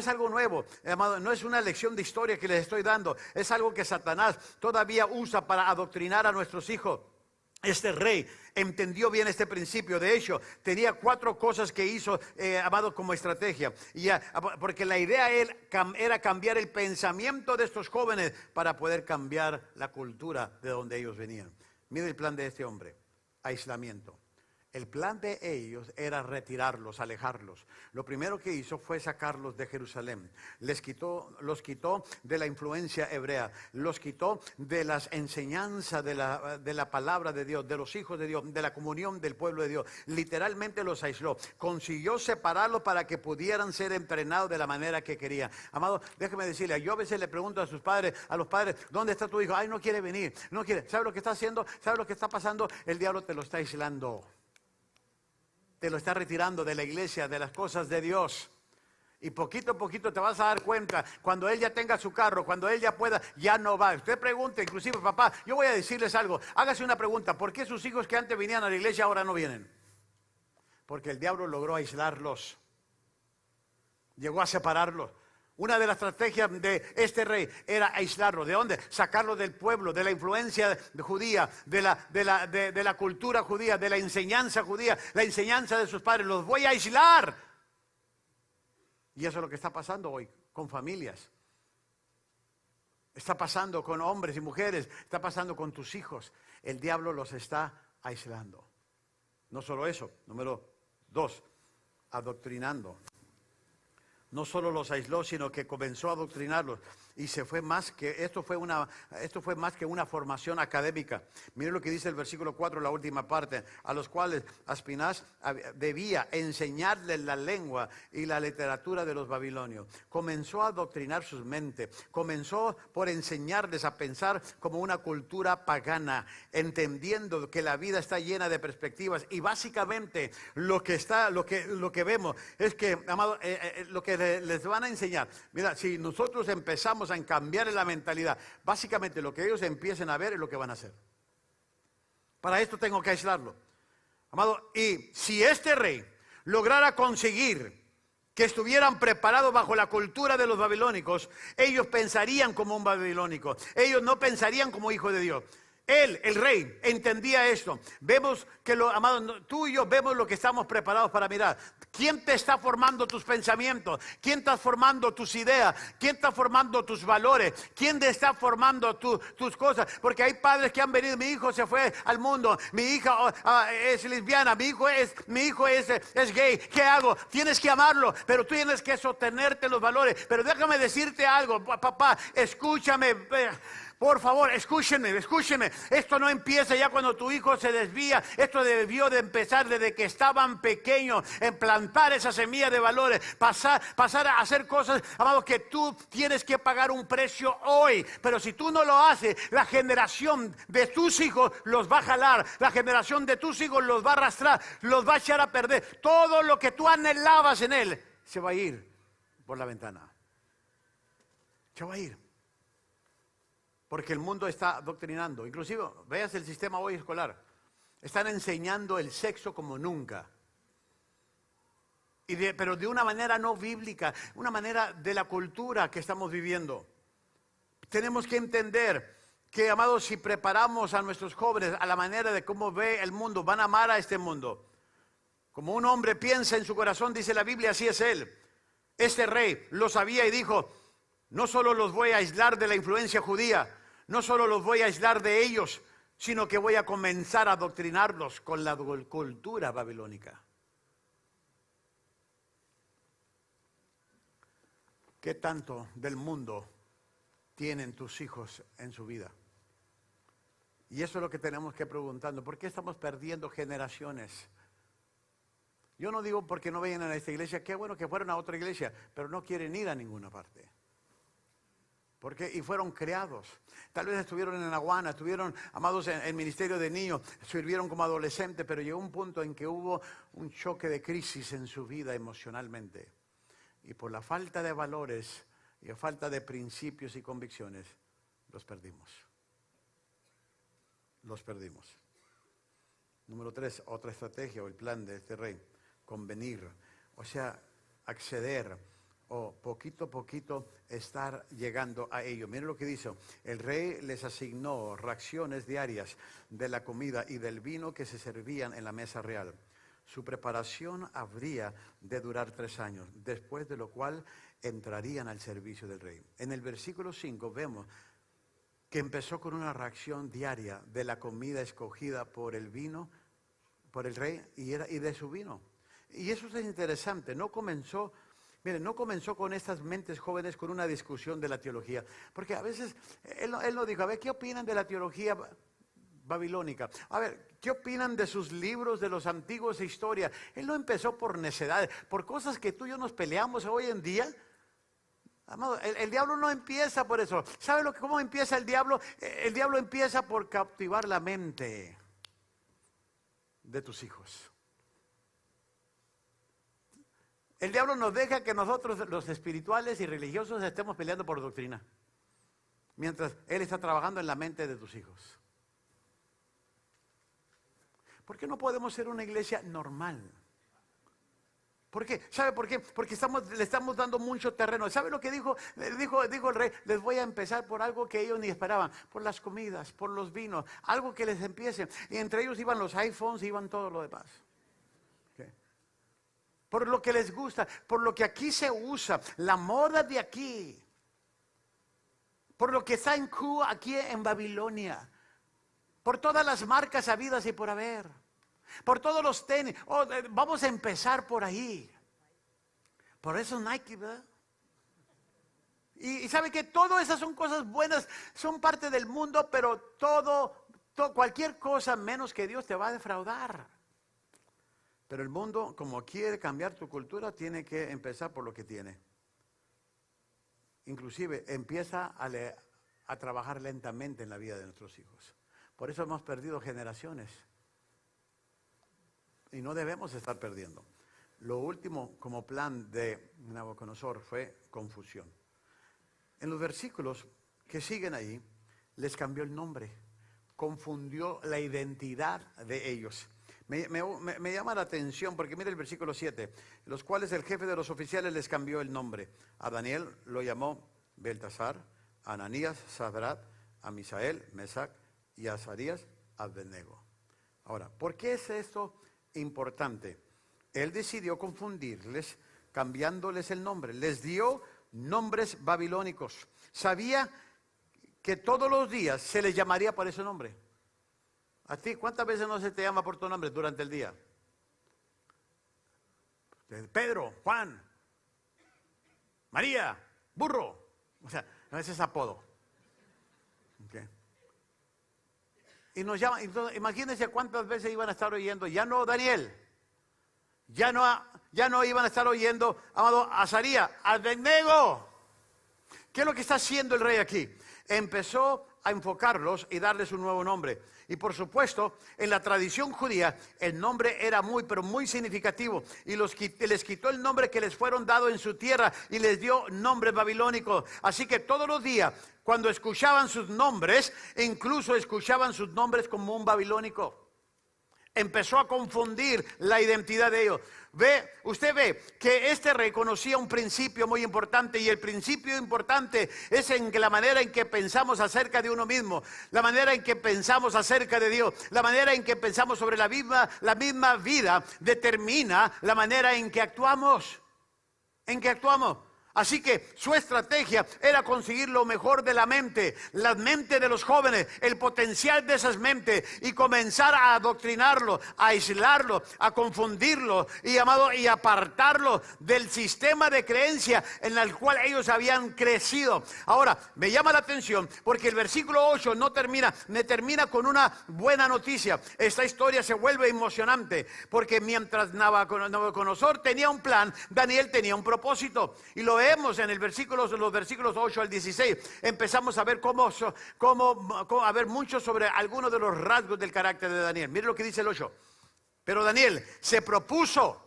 algo nuevo, amado, no es una lección de historia que les estoy dando, es algo que Satanás todavía usa para adoctrinar a nuestros hijos. Este rey entendió bien este principio. De hecho, tenía 4 cosas que hizo, amado, como estrategia. Porque la idea era cambiar el pensamiento de estos jóvenes para poder cambiar la cultura de donde ellos venían. Mire el plan de este hombre: aislamiento. El plan de ellos era retirarlos, alejarlos. Lo primero que hizo fue sacarlos de Jerusalén. Los quitó de la influencia hebrea, los quitó de las enseñanzas de la palabra de Dios, de los hijos de Dios, de la comunión del pueblo de Dios. Literalmente los aisló. Consiguió separarlos para que pudieran ser entrenados de la manera que querían. Amado, déjeme decirle, yo a veces le pregunto a los padres, ¿dónde está tu hijo? Ay, no quiere venir, no quiere. ¿Sabe lo que está haciendo? ¿Sabe lo que está pasando? El diablo te lo está aislando. Te lo está retirando de la iglesia, de las cosas de Dios. Y poquito a poquito te vas a dar cuenta, cuando él ya tenga su carro, cuando él ya pueda, ya no va. Usted pregunte, inclusive papá, yo voy a decirles algo, hágase una pregunta: ¿por qué sus hijos que antes venían a la iglesia ahora no vienen? Porque el diablo logró aislarlos, llegó a separarlos. Una de las estrategias de este rey era aislarlo. ¿De dónde? Sacarlo del pueblo, de la influencia judía, de la cultura judía, de la enseñanza judía, la enseñanza de sus padres. Los voy a aislar. Y eso es lo que está pasando hoy con familias. Está pasando con hombres y mujeres. Está pasando con tus hijos. El diablo los está aislando. No solo eso. Número 2, adoctrinando. No solo los aisló, sino que comenzó a adoctrinarlos. Y esto fue más que una formación académica. Mire lo que dice el versículo 4, la última parte: a los cuales Aspenaz debía enseñarles la lengua y la literatura de los babilonios. Comenzó a adoctrinar sus mentes. Comenzó por enseñarles a pensar como una cultura pagana, entendiendo que la vida está llena de perspectivas. Y básicamente lo que vemos es que, amado, lo que les van a enseñar. Mira, si nosotros empezamos a cambiar la mentalidad, básicamente lo que ellos empiecen a ver es lo que van a hacer. Para esto tengo que aislarlo, amado. Y si este rey lograra conseguir que estuvieran preparados bajo la cultura de los babilónicos, ellos pensarían como un babilónico. Ellos no pensarían como hijos de Dios. Él, el rey, entendía esto. Vemos que, amado, tú y yo vemos lo que estamos preparados para mirar. ¿Quién te está formando tus pensamientos? ¿Quién está formando tus ideas? ¿Quién está formando tus valores? ¿Quién te está formando tus cosas? Porque hay padres que han venido: mi hijo se fue al mundo, mi hija es lesbiana, mi hijo es gay. ¿Qué hago? Tienes que amarlo, pero tú tienes que sostenerte los valores. Pero déjame decirte algo, papá, escúchame. Por favor, escúchenme. Esto no empieza ya cuando tu hijo se desvía. Esto debió de empezar desde que estaban pequeños, en plantar esa semilla de valores, pasar a hacer cosas, amado, que tú tienes que pagar un precio hoy. Pero si tú no lo haces, la generación de tus hijos los va a jalar, la generación de tus hijos los va a arrastrar, los va a echar a perder. Todo lo que tú anhelabas en él se va a ir por la ventana. Se va a ir. Porque el mundo está adoctrinando. Inclusive, veas el sistema hoy escolar. Están enseñando el sexo como nunca. Pero de una manera no bíblica, una manera de la cultura que estamos viviendo. Tenemos que entender que, amados, si preparamos a nuestros jóvenes a la manera de cómo ve el mundo, van a amar a este mundo. Como un hombre piensa en su corazón, dice la Biblia, así es él. Este rey lo sabía y dijo: no solo los voy a aislar de la influencia judía, no solo los voy a aislar de ellos, sino que voy a comenzar a adoctrinarlos con la cultura babilónica. ¿Qué tanto del mundo tienen tus hijos en su vida? Y eso es lo que tenemos que preguntarnos. ¿Por qué estamos perdiendo generaciones? Yo no digo porque no vayan a esta iglesia, qué bueno que fueron a otra iglesia, pero no quieren ir a ninguna parte. Y fueron creados. Tal vez estuvieron en Aguana, estuvieron amados en el ministerio de niños, sirvieron como adolescentes, pero llegó un punto en que hubo un choque de crisis en su vida emocionalmente. Y por la falta de valores y la falta de principios y convicciones, los perdimos. Los perdimos. Número 3, otra estrategia o el plan de este rey, convenir, o sea, acceder o poquito a poquito estar llegando a ello. Miren lo que dice, el rey les asignó raciones diarias de la comida y del vino que se servían en la mesa real. Su preparación habría de durar 3 años, después de lo cual entrarían al servicio del rey. En el versículo 5 vemos que empezó con una ración diaria de la comida escogida por el vino, por el rey y de su vino. Y eso es interesante, no comenzó con estas mentes jóvenes con una discusión de la teología, porque a veces él no dijo, a ver, ¿qué opinan de la teología babilónica? A ver, ¿qué opinan de sus libros, de los antiguos de historia? Él no empezó por necedades, por cosas que tú y yo nos peleamos hoy en día. Amado, el diablo no empieza por eso. ¿Sabe cómo empieza el diablo? El diablo empieza por cautivar la mente de tus hijos. El diablo nos deja que nosotros, los espirituales y religiosos, estemos peleando por doctrina, mientras él está trabajando en la mente de tus hijos. ¿Por qué no podemos ser una iglesia normal? ¿Por qué? ¿Sabe por qué? Porque le estamos dando mucho terreno. ¿Sabe lo que dijo el rey? Les voy a empezar por algo que ellos ni esperaban, por las comidas, por los vinos, algo que les empiece. Y entre ellos iban los iPhones, iban todo lo demás. ¿Okay? Por lo que les gusta, por lo que aquí se usa, la moda de aquí, por lo que está en Cuba, aquí en Babilonia, por todas las marcas habidas y por haber, por todos los tenis. Vamos a empezar por ahí. Por eso Nike, ¿verdad? Y sabe que todas esas son cosas buenas, son parte del mundo, pero cualquier cosa menos que Dios te va a defraudar. Pero el mundo, como quiere cambiar tu cultura, tiene que empezar por lo que tiene. Inclusive empieza a trabajar lentamente en la vida de nuestros hijos. Por eso hemos perdido generaciones. Y no debemos estar perdiendo. Lo último como plan de Nabucodonosor fue confusión. En los versículos que siguen ahí, les cambió el nombre. Confundió la identidad de ellos. Me llama la atención porque mira el versículo 7, los cuales el jefe de los oficiales les cambió el nombre. A Daniel lo llamó Beltasar, a Ananías, Sadrat, a Misael, Mesac y a Azarías, Abednego. Ahora, ¿por qué es esto importante? Él decidió confundirles, cambiándoles el nombre. Les dio nombres babilónicos. Sabía que todos los días se les llamaría por ese nombre. ¿A ti cuántas veces no se te llama por tu nombre durante el día? Pedro, Juan, María, burro. O sea, a veces es apodo. Okay. Y nos llaman, entonces, imagínense cuántas veces iban a estar oyendo, ya no Daniel, ya no iban a estar oyendo, amado Azarías, Abednego. ¿Qué es lo que está haciendo el rey aquí? Empezó a enfocarlos y darles un nuevo nombre. Y por supuesto, en la tradición judía, el nombre era pero muy significativo. Y les quitó el nombre que les fueron dado en su tierra y les dio nombres babilónicos. Así que todos los días, cuando escuchaban sus nombres, incluso escuchaban sus nombres como un babilónico. Empezó a confundir la identidad de ellos. Usted ve que este rey conocía un principio muy importante, y el principio importante es en que la manera en que pensamos acerca de uno mismo, la manera en que pensamos acerca de Dios, la manera en que pensamos sobre la misma vida determina la manera en que actuamos. Así que su estrategia era conseguir lo mejor de la mente de los jóvenes, el potencial de esas mentes, y comenzar a adoctrinarlo, a aislarlo, a confundirlo y apartarlo del sistema de creencia en el cual ellos habían crecido. Ahora, me llama la atención porque el versículo 8 termina con una buena noticia. Esta historia se vuelve emocionante porque mientras Nabucodonosor tenía un plan, Daniel tenía un propósito, y lo leemos en los versículos 8 al 16, empezamos a ver a ver mucho sobre algunos de los rasgos del carácter de Daniel. Mire lo que dice el 8. Pero Daniel se propuso.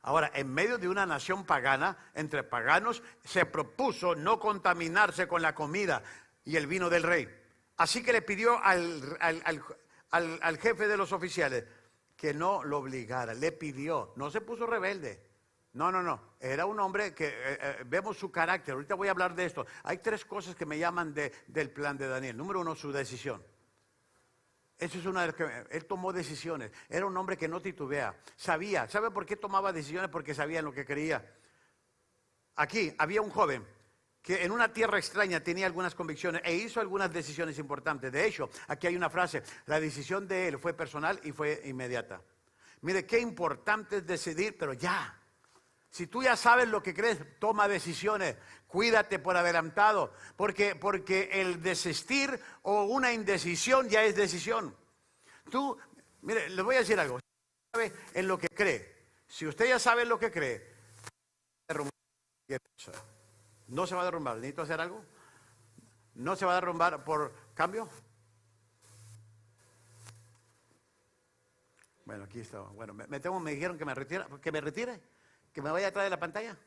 Ahora, en medio de una nación pagana, entre paganos, se propuso no contaminarse con la comida y el vino del rey. Así que le pidió al jefe de los oficiales que no lo obligara. Le pidió, no se puso rebelde. No. Era un hombre que vemos su carácter. Ahorita voy a hablar de esto. Hay tres cosas que me llaman del plan de Daniel. Número uno, su decisión. Eso es una de las que él tomó decisiones. Era un hombre que no titubea. ¿Sabe por qué tomaba decisiones? Porque sabía en lo que quería. Aquí había un joven que en una tierra extraña tenía algunas convicciones e hizo algunas decisiones importantes. De hecho, aquí hay una frase: la decisión de él fue personal y fue inmediata. Mire, qué importante es decidir, pero ya. Si tú ya sabes lo que crees, toma decisiones. Cuídate por adelantado, porque el desistir o una indecisión ya es decisión. Tú, mire, les voy a decir algo. Si usted sabe en lo que cree, si usted ya sabe en lo que cree, no se va a derrumbar. ¿Necesito hacer algo? ¿No se va a derrumbar por cambio? Bueno, aquí está. Bueno, me dijeron que me retire, que me vaya atrás de la pantalla.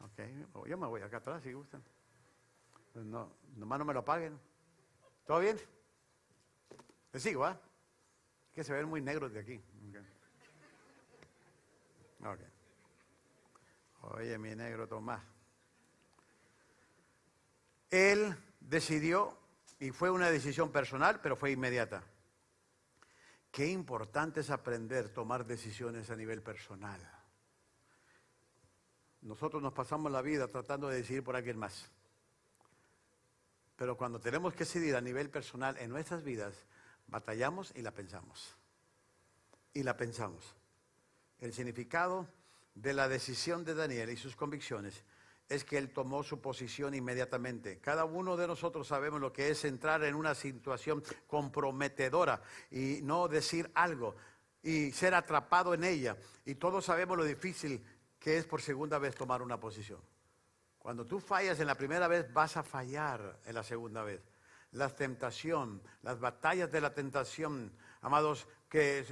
Ok, yo me voy acá atrás si gustan. Pues no, nomás no me lo paguen. ¿Todo bien? Les sigo, ¿ah? Que se ven muy negros de aquí. Ok. Oye, mi negro Tomás. Él decidió, y fue una decisión personal, pero fue inmediata. Qué importante es aprender a tomar decisiones a nivel personal. Nosotros nos pasamos la vida tratando de decidir por alguien más. Pero cuando tenemos que decidir a nivel personal en nuestras vidas, batallamos y la pensamos. Y la pensamos. El significado de la decisión de Daniel y sus convicciones es que él tomó su posición inmediatamente. Cada uno de nosotros sabemos lo que es entrar en una situación comprometedora y no decir algo y ser atrapado en ella. Y todos sabemos lo difícil que es por segunda vez tomar una posición. Cuando tú fallas en la primera vez, vas a fallar en la segunda vez. La tentación, las batallas de la tentación, amados, que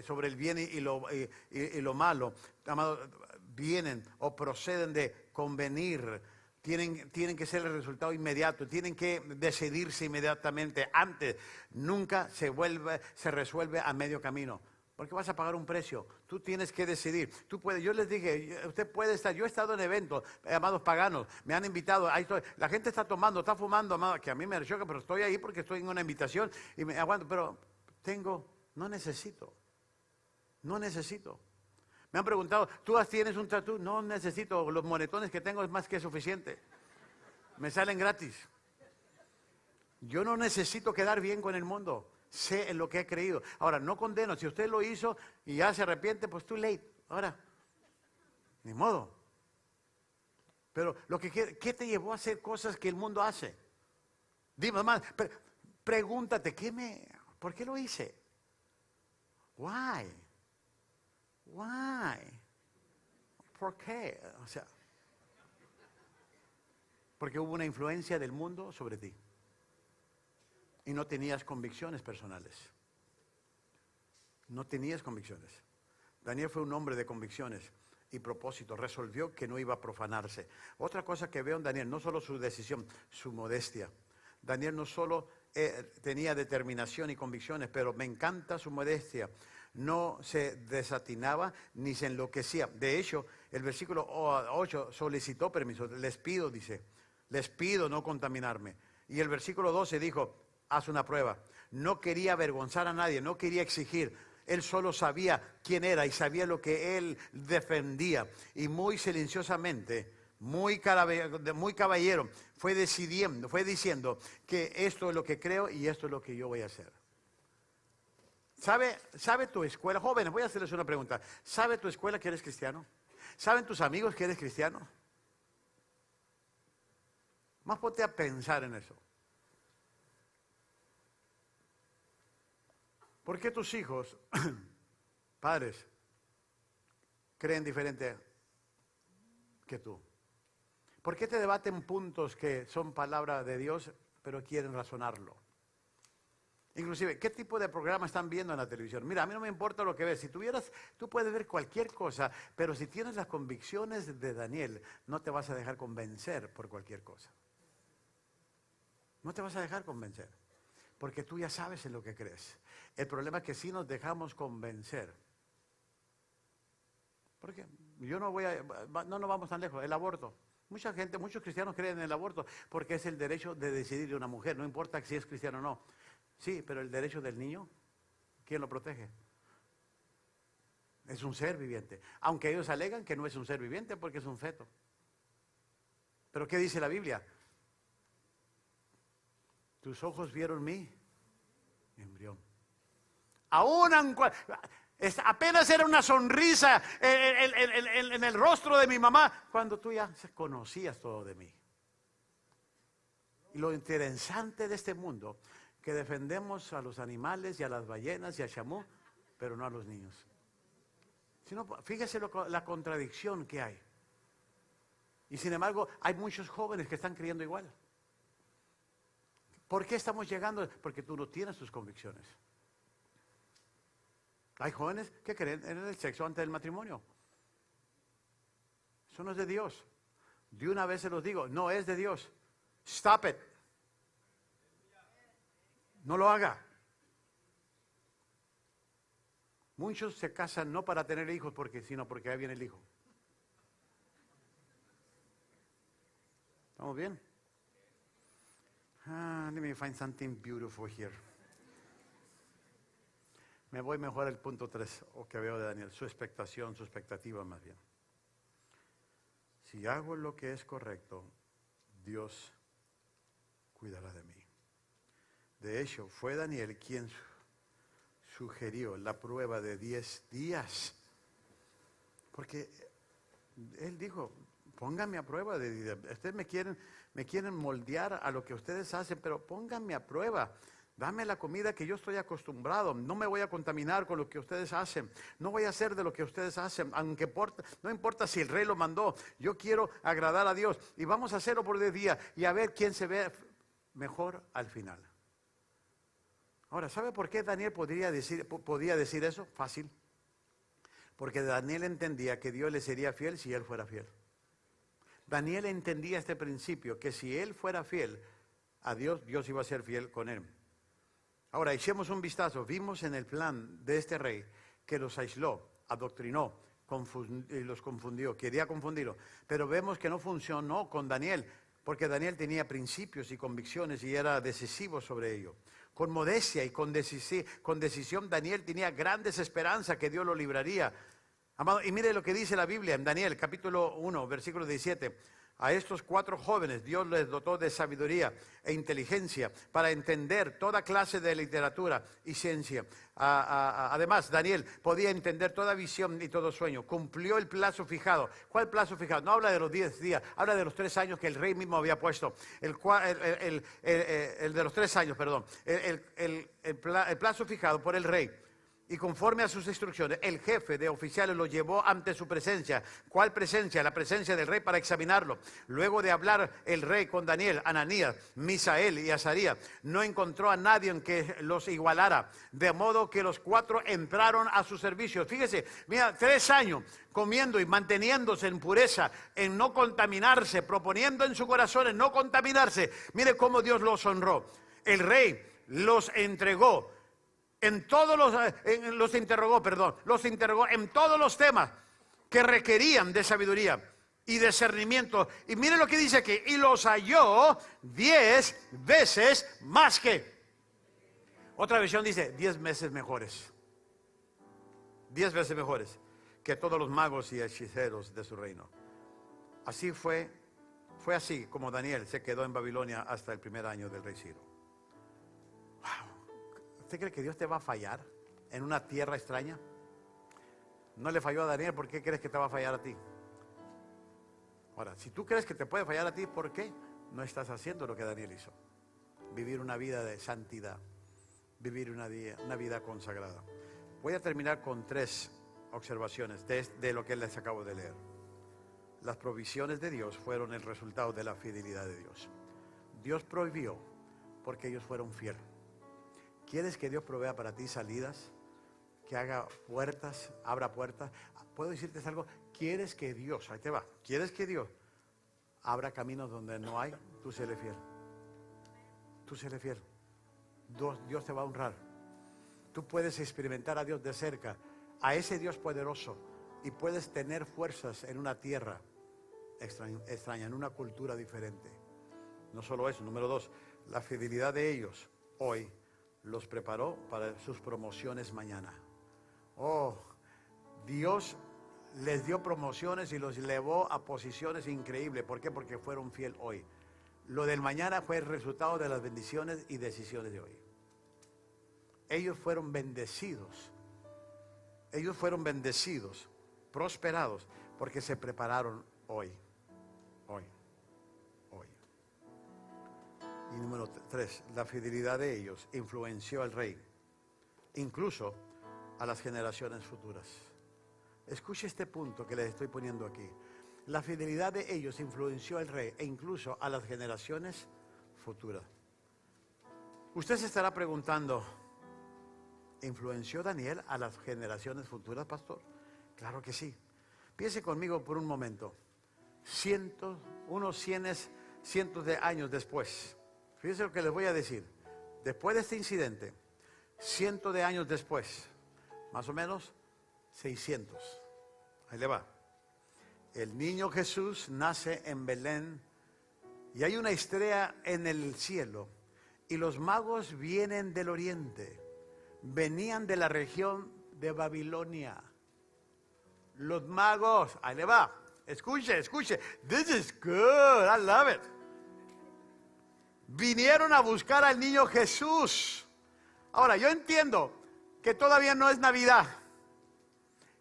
sobre el bien y lo malo, amados, vienen o proceden de convenir. Tienen que ser el resultado inmediato, tienen que decidirse inmediatamente. Antes, nunca se resuelve a medio camino. Porque vas a pagar un precio. Tú tienes que decidir. Tú puedes. Yo les dije, usted puede estar. Yo he estado en eventos, amados paganos. Me han invitado. Ahí estoy. La gente está tomando, está fumando, amado, que a mí me choca, pero estoy ahí porque estoy en una invitación y me aguanto. Pero no necesito. No necesito. Me han preguntado, ¿tú tienes un tatú? No necesito. Los monetones que tengo es más que suficiente. Me salen gratis. Yo no necesito quedar bien con el mundo. Sé en lo que he creído. Ahora, no condeno. Si usted lo hizo y ya se arrepiente, pues too late. Ahora, ni modo. Pero ¿qué te llevó a hacer cosas que el mundo hace? Dime, mamá, pregúntate, ¿por qué lo hice? Why? ¿Por qué? O sea, porque hubo una influencia del mundo sobre ti. Y no tenías convicciones personales. No tenías convicciones. Daniel fue un hombre de convicciones y propósito. Resolvió que no iba a profanarse. Otra cosa que veo en Daniel, no solo su decisión, su modestia. Daniel no solo tenía determinación y convicciones, pero me encanta su modestia. No se desatinaba ni se enloquecía. De hecho, el versículo 8 solicitó permiso. Les pido, dice, les pido no contaminarme. Y el versículo 12 dijo, haz una prueba. No quería avergonzar a nadie, no quería exigir. Él solo sabía quién era y sabía lo que él defendía. Y muy silenciosamente, muy caballero, fue diciendo que esto es lo que creo y esto es lo que yo voy a hacer. ¿Sabe tu escuela? Jóvenes, voy a hacerles una pregunta. ¿Sabe tu escuela que eres cristiano? ¿Saben tus amigos que eres cristiano? Más ponte a pensar en eso. ¿Por qué tus hijos, padres, creen diferente que tú? ¿Por qué te debaten puntos que son palabra de Dios, pero quieren razonarlo? Inclusive, ¿qué tipo de programa están viendo en la televisión? Mira, a mí no me importa lo que ves. Si tuvieras, tú puedes ver cualquier cosa, pero si tienes las convicciones de Daniel, no te vas a dejar convencer por cualquier cosa. No te vas a dejar convencer, porque tú ya sabes en lo que crees. El problema es que si nos dejamos convencer. ¿Por qué? No nos vamos tan lejos. El aborto. Mucha gente, muchos cristianos creen en el aborto porque es el derecho de decidir de una mujer, no importa si es cristiano o no. Sí, pero el derecho del niño, ¿quién lo protege? Es un ser viviente. Aunque ellos alegan que no es un ser viviente porque es un feto. ¿Pero qué dice la Biblia? Tus ojos vieron mi embrión. Apenas era una sonrisa en el rostro de mi mamá, cuando tú ya conocías todo de mí. Y lo interesante de este mundo, que defendemos a los animales y a las ballenas y a Shamu, pero no a los niños. Fíjese la contradicción que hay. Y sin embargo, hay muchos jóvenes que están creyendo igual. ¿Por qué estamos llegando? Porque tú no tienes tus convicciones. Hay jóvenes que creen en el sexo antes del matrimonio. Eso no es de Dios. De una vez se los digo, no es de Dios. Stop it. No lo haga. Muchos se casan no para tener hijos, sino porque ahí viene el hijo. ¿Estamos bien? Let me find something beautiful here. Me voy mejor al punto 3, o que veo de Daniel, su expectación, su expectativa más bien. Si hago lo que es correcto, Dios cuidará de mí. De hecho, fue Daniel quien sugirió la prueba de 10 días. Porque él dijo, pónganme a prueba de 10 días. Ustedes me quieren moldear a lo que ustedes hacen, pero pónganme a prueba. Dame la comida que yo estoy acostumbrado. No me voy a contaminar con lo que ustedes hacen. No voy a hacer de lo que ustedes hacen. No importa si el rey lo mandó. Yo quiero agradar a Dios. Y vamos a hacerlo por 10 días y a ver quién se ve mejor al final. Ahora, ¿sabe por qué Daniel podía decir eso? Fácil. Porque Daniel entendía que Dios le sería fiel si él fuera fiel. Daniel entendía este principio, que si él fuera fiel a Dios, Dios iba a ser fiel con él. Ahora, echemos un vistazo. Vimos en el plan de este rey que los aisló, adoctrinó, y los confundió, quería confundirlo. Pero vemos que no funcionó con Daniel, porque Daniel tenía principios y convicciones y era decisivo sobre ello. Con modestia y con decisión, Daniel tenía grandes esperanzas que Dios lo libraría. Amado, y mire lo que dice la Biblia en Daniel, capítulo 1, versículo 17. A estos 4 jóvenes Dios les dotó de sabiduría e inteligencia para entender toda clase de literatura y ciencia. Además, Daniel podía entender toda visión y todo sueño. Cumplió el plazo fijado. ¿Cuál plazo fijado? No habla de los 10 días, habla de los 3 años que el rey mismo había puesto. El de los 3 años, perdón. El plazo fijado por el rey. Y conforme a sus instrucciones, el jefe de oficiales lo llevó ante su presencia. ¿Cuál presencia? La presencia del rey para examinarlo. Luego de hablar el rey con Daniel, Ananías, Misael y Azarías, no encontró a nadie en que los igualara. De modo que los 4 entraron a su servicio. Fíjese, mira, 3 años comiendo y manteniéndose en pureza, en no contaminarse, proponiendo en su corazón en no contaminarse. Mire cómo Dios los honró. El rey los entregó. Los interrogó en todos los temas que requerían de sabiduría y discernimiento. Y mire lo que dice aquí, y los halló 10 veces más que. Otra versión dice 10 veces mejores. 10 veces mejores que todos los magos y hechiceros de su reino. Así fue así como Daniel se quedó en Babilonia hasta el primer año del rey Ciro. Wow. ¿Usted cree que Dios te va a fallar en una tierra extraña? No le falló a Daniel, ¿por qué crees que te va a fallar a ti? Ahora, si tú crees que te puede fallar a ti, ¿por qué no estás haciendo lo que Daniel hizo? Vivir una vida de santidad, vivir una vida consagrada. Voy a terminar con 3 observaciones de lo que les acabo de leer. Las provisiones de Dios fueron el resultado de la fidelidad de Dios. Dios prohibió porque ellos fueron fieles. ¿Quieres que Dios provea para ti salidas? Que haga puertas, abra puertas. ¿Puedo decirte algo? ¿Quieres que Dios, ahí te va, quieres que Dios abra caminos donde no hay? Tú séle fiel. Tú séle fiel. Dios te va a honrar. Tú puedes experimentar a Dios de cerca, a ese Dios poderoso, y puedes tener fuerzas en una tierra extraña, en una cultura diferente. No solo eso, número 2, la fidelidad de ellos hoy los preparó para sus promociones mañana. Oh, Dios les dio promociones y los elevó a posiciones increíbles. ¿Por qué? Porque fueron fieles hoy. Lo del mañana fue el resultado de las bendiciones y decisiones de hoy. Ellos fueron bendecidos. Ellos fueron bendecidos, prosperados, porque se prepararon hoy. Hoy. Y número 3, la fidelidad de ellos influenció al rey, incluso a las generaciones futuras. Escuche este punto que les estoy poniendo aquí. La fidelidad de ellos influenció al rey e incluso a las generaciones futuras. Usted se estará preguntando, ¿influenció Daniel a las generaciones futuras, pastor? Claro que sí. Piense conmigo por un momento. Cientos de años después. Fíjense lo que les voy a decir. Después de este incidente, cientos de años después, más o menos 600. Ahí le va. El niño Jesús nace en Belén y hay una estrella en el cielo y los magos vienen del oriente. Venían de la región de Babilonia. Los magos, ahí le va. Escuche. This is good, I love it. Vinieron a buscar al niño Jesús. Ahora, yo entiendo que todavía no es Navidad.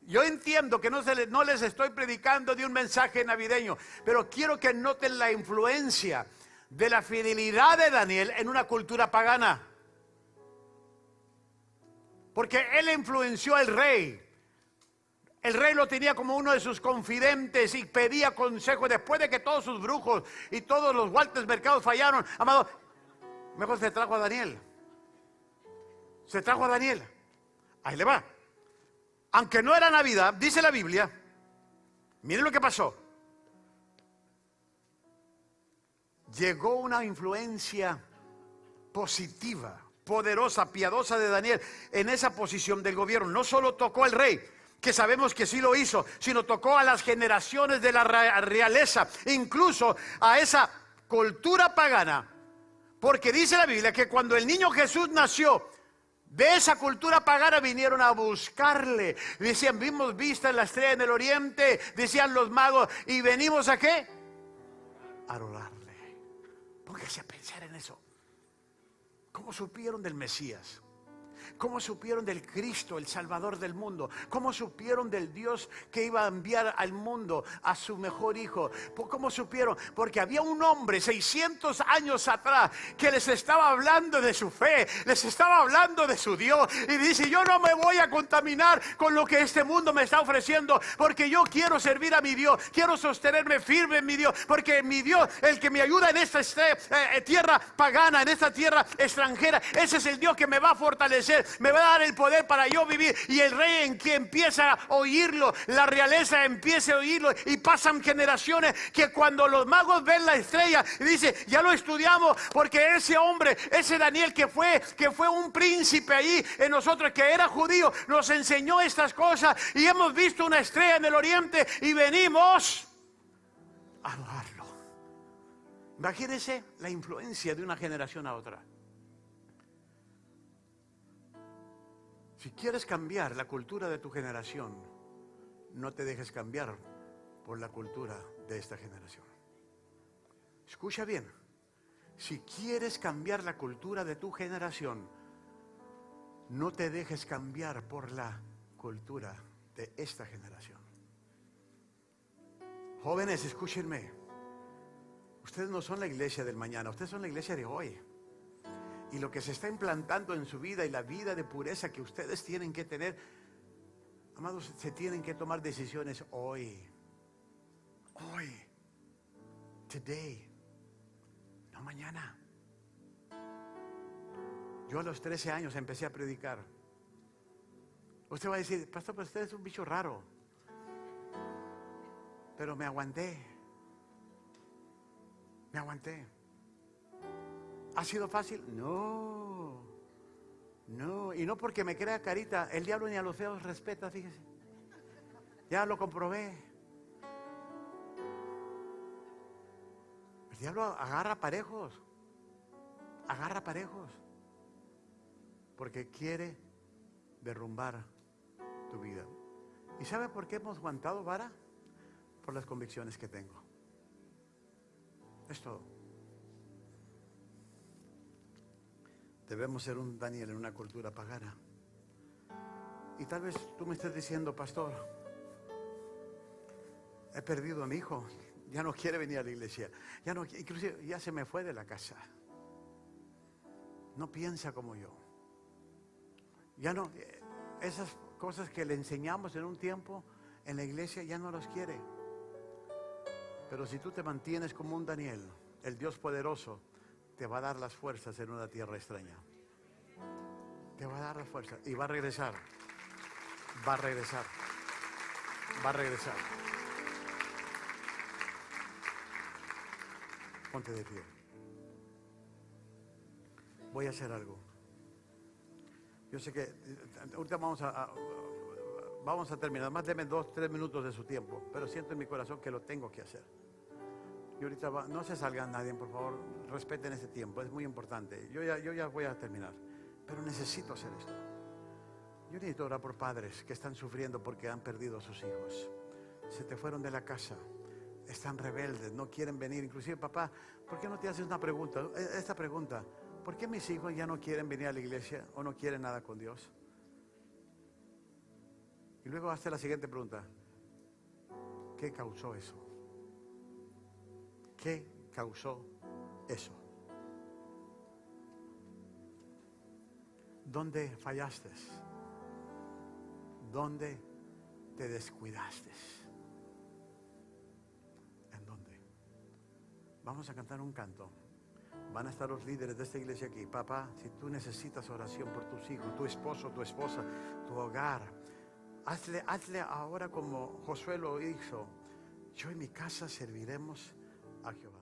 Yo entiendo que no les estoy predicando de un mensaje navideño, pero quiero que noten la influencia de la fidelidad de Daniel en una cultura pagana. Porque él influenció al rey. El rey lo tenía como uno de sus confidentes y pedía consejo después de que todos sus brujos y todos los Walters Mercados fallaron. Amado, mejor se trajo a Daniel. Se trajo a Daniel. Ahí le va. Aunque no era Navidad, dice la Biblia, miren lo que pasó. Llegó una influencia positiva, poderosa, piadosa de Daniel en esa posición del gobierno. No solo tocó al rey, que sabemos que sí lo hizo, sino tocó a las generaciones de la realeza, incluso a esa cultura pagana. Porque dice la Biblia que cuando el niño Jesús nació, de esa cultura pagana vinieron a buscarle. Decían, vimos vista en la estrella en el oriente, decían los magos, y venimos ¿a qué? A adorarle. Póngase a pensar en eso. ¿Cómo supieron del Mesías? ¿Cómo supieron del Cristo, el Salvador del mundo? ¿Cómo supieron del Dios que iba a enviar al mundo a su mejor hijo? ¿Cómo supieron? Porque había un hombre 600 años atrás que les estaba hablando de su fe, les estaba hablando de su Dios. Y dice, yo no me voy a contaminar con lo que este mundo me está ofreciendo, porque yo quiero servir a mi Dios, quiero sostenerme firme en mi Dios, porque mi Dios, el que me ayuda en esta tierra pagana, en esta tierra extranjera, ese es el Dios que me va a fortalecer, me va a dar el poder para yo vivir. Y el rey en que empieza a oírlo, la realeza empieza a oírlo, y pasan generaciones que cuando los magos ven la estrella y dice, ya lo estudiamos, porque ese hombre, ese Daniel que fue un príncipe allí en nosotros, que era judío, nos enseñó estas cosas, y hemos visto una estrella en el oriente y venimos a adorarlo. Imagínense la influencia de una generación a otra. Si quieres cambiar la cultura de tu generación, no te dejes cambiar por la cultura de esta generación. Escucha bien. Si quieres cambiar la cultura de tu generación, no te dejes cambiar por la cultura de esta generación. Jóvenes, escúchenme. Ustedes no son la iglesia del mañana, ustedes son la iglesia de hoy. Y lo que se está implantando en su vida y la vida de pureza que ustedes tienen que tener, Amados, se tienen que tomar decisiones hoy. Hoy. Today. No mañana. Yo a los 13 años empecé a predicar. Usted va a decir, pastor, pero usted es un bicho raro. Pero me aguanté. Me aguanté. ¿Ha sido fácil? No. No. Y no porque me crea carita. El diablo ni a los feos respeta, fíjese. Ya lo comprobé. El diablo agarra parejos. Agarra parejos. Porque quiere derrumbar tu vida. ¿Y sabe por qué hemos aguantado vara? Por las convicciones que tengo. Es todo. Debemos ser un Daniel en una cultura pagana. Y tal vez tú me estés diciendo, pastor, he perdido a mi hijo, ya no quiere venir a la iglesia, ya no, inclusive ya se me fue de la casa, no piensa como yo, ya no, esas cosas que le enseñamos en un tiempo en la iglesia ya no las quiere. Pero si tú te mantienes como un Daniel, el Dios poderoso te va a dar las fuerzas en una tierra extraña. Te va a dar las fuerzas y va a regresar. Va a regresar. Va a regresar. Ponte de pie. Voy a hacer algo. Yo sé que ahorita vamos a terminar. Más denme 2-3 minutos de su tiempo. Pero siento en mi corazón que lo tengo que hacer. Y ahorita no se salgan nadie, por favor. Respeten ese tiempo. Es muy importante. Yo ya voy a terminar. Pero necesito hacer esto. Yo necesito orar por padres que están sufriendo porque han perdido a sus hijos. Se te fueron de la casa. Están rebeldes, no quieren venir. Inclusive, papá, ¿por qué no te haces una pregunta? Esta pregunta, ¿por qué mis hijos ya no quieren venir a la iglesia o no quieren nada con Dios? Y luego hazte la siguiente pregunta. ¿Qué causó eso? ¿Qué causó eso? ¿Dónde fallaste? ¿Dónde te descuidaste? ¿En dónde? Vamos a cantar un canto. Van a estar los líderes de esta iglesia aquí. Papá, si tú necesitas oración por tus hijos, tu esposo, tu esposa, tu hogar, hazle ahora como Josué lo hizo. Yo y mi casa serviremos a Jehová.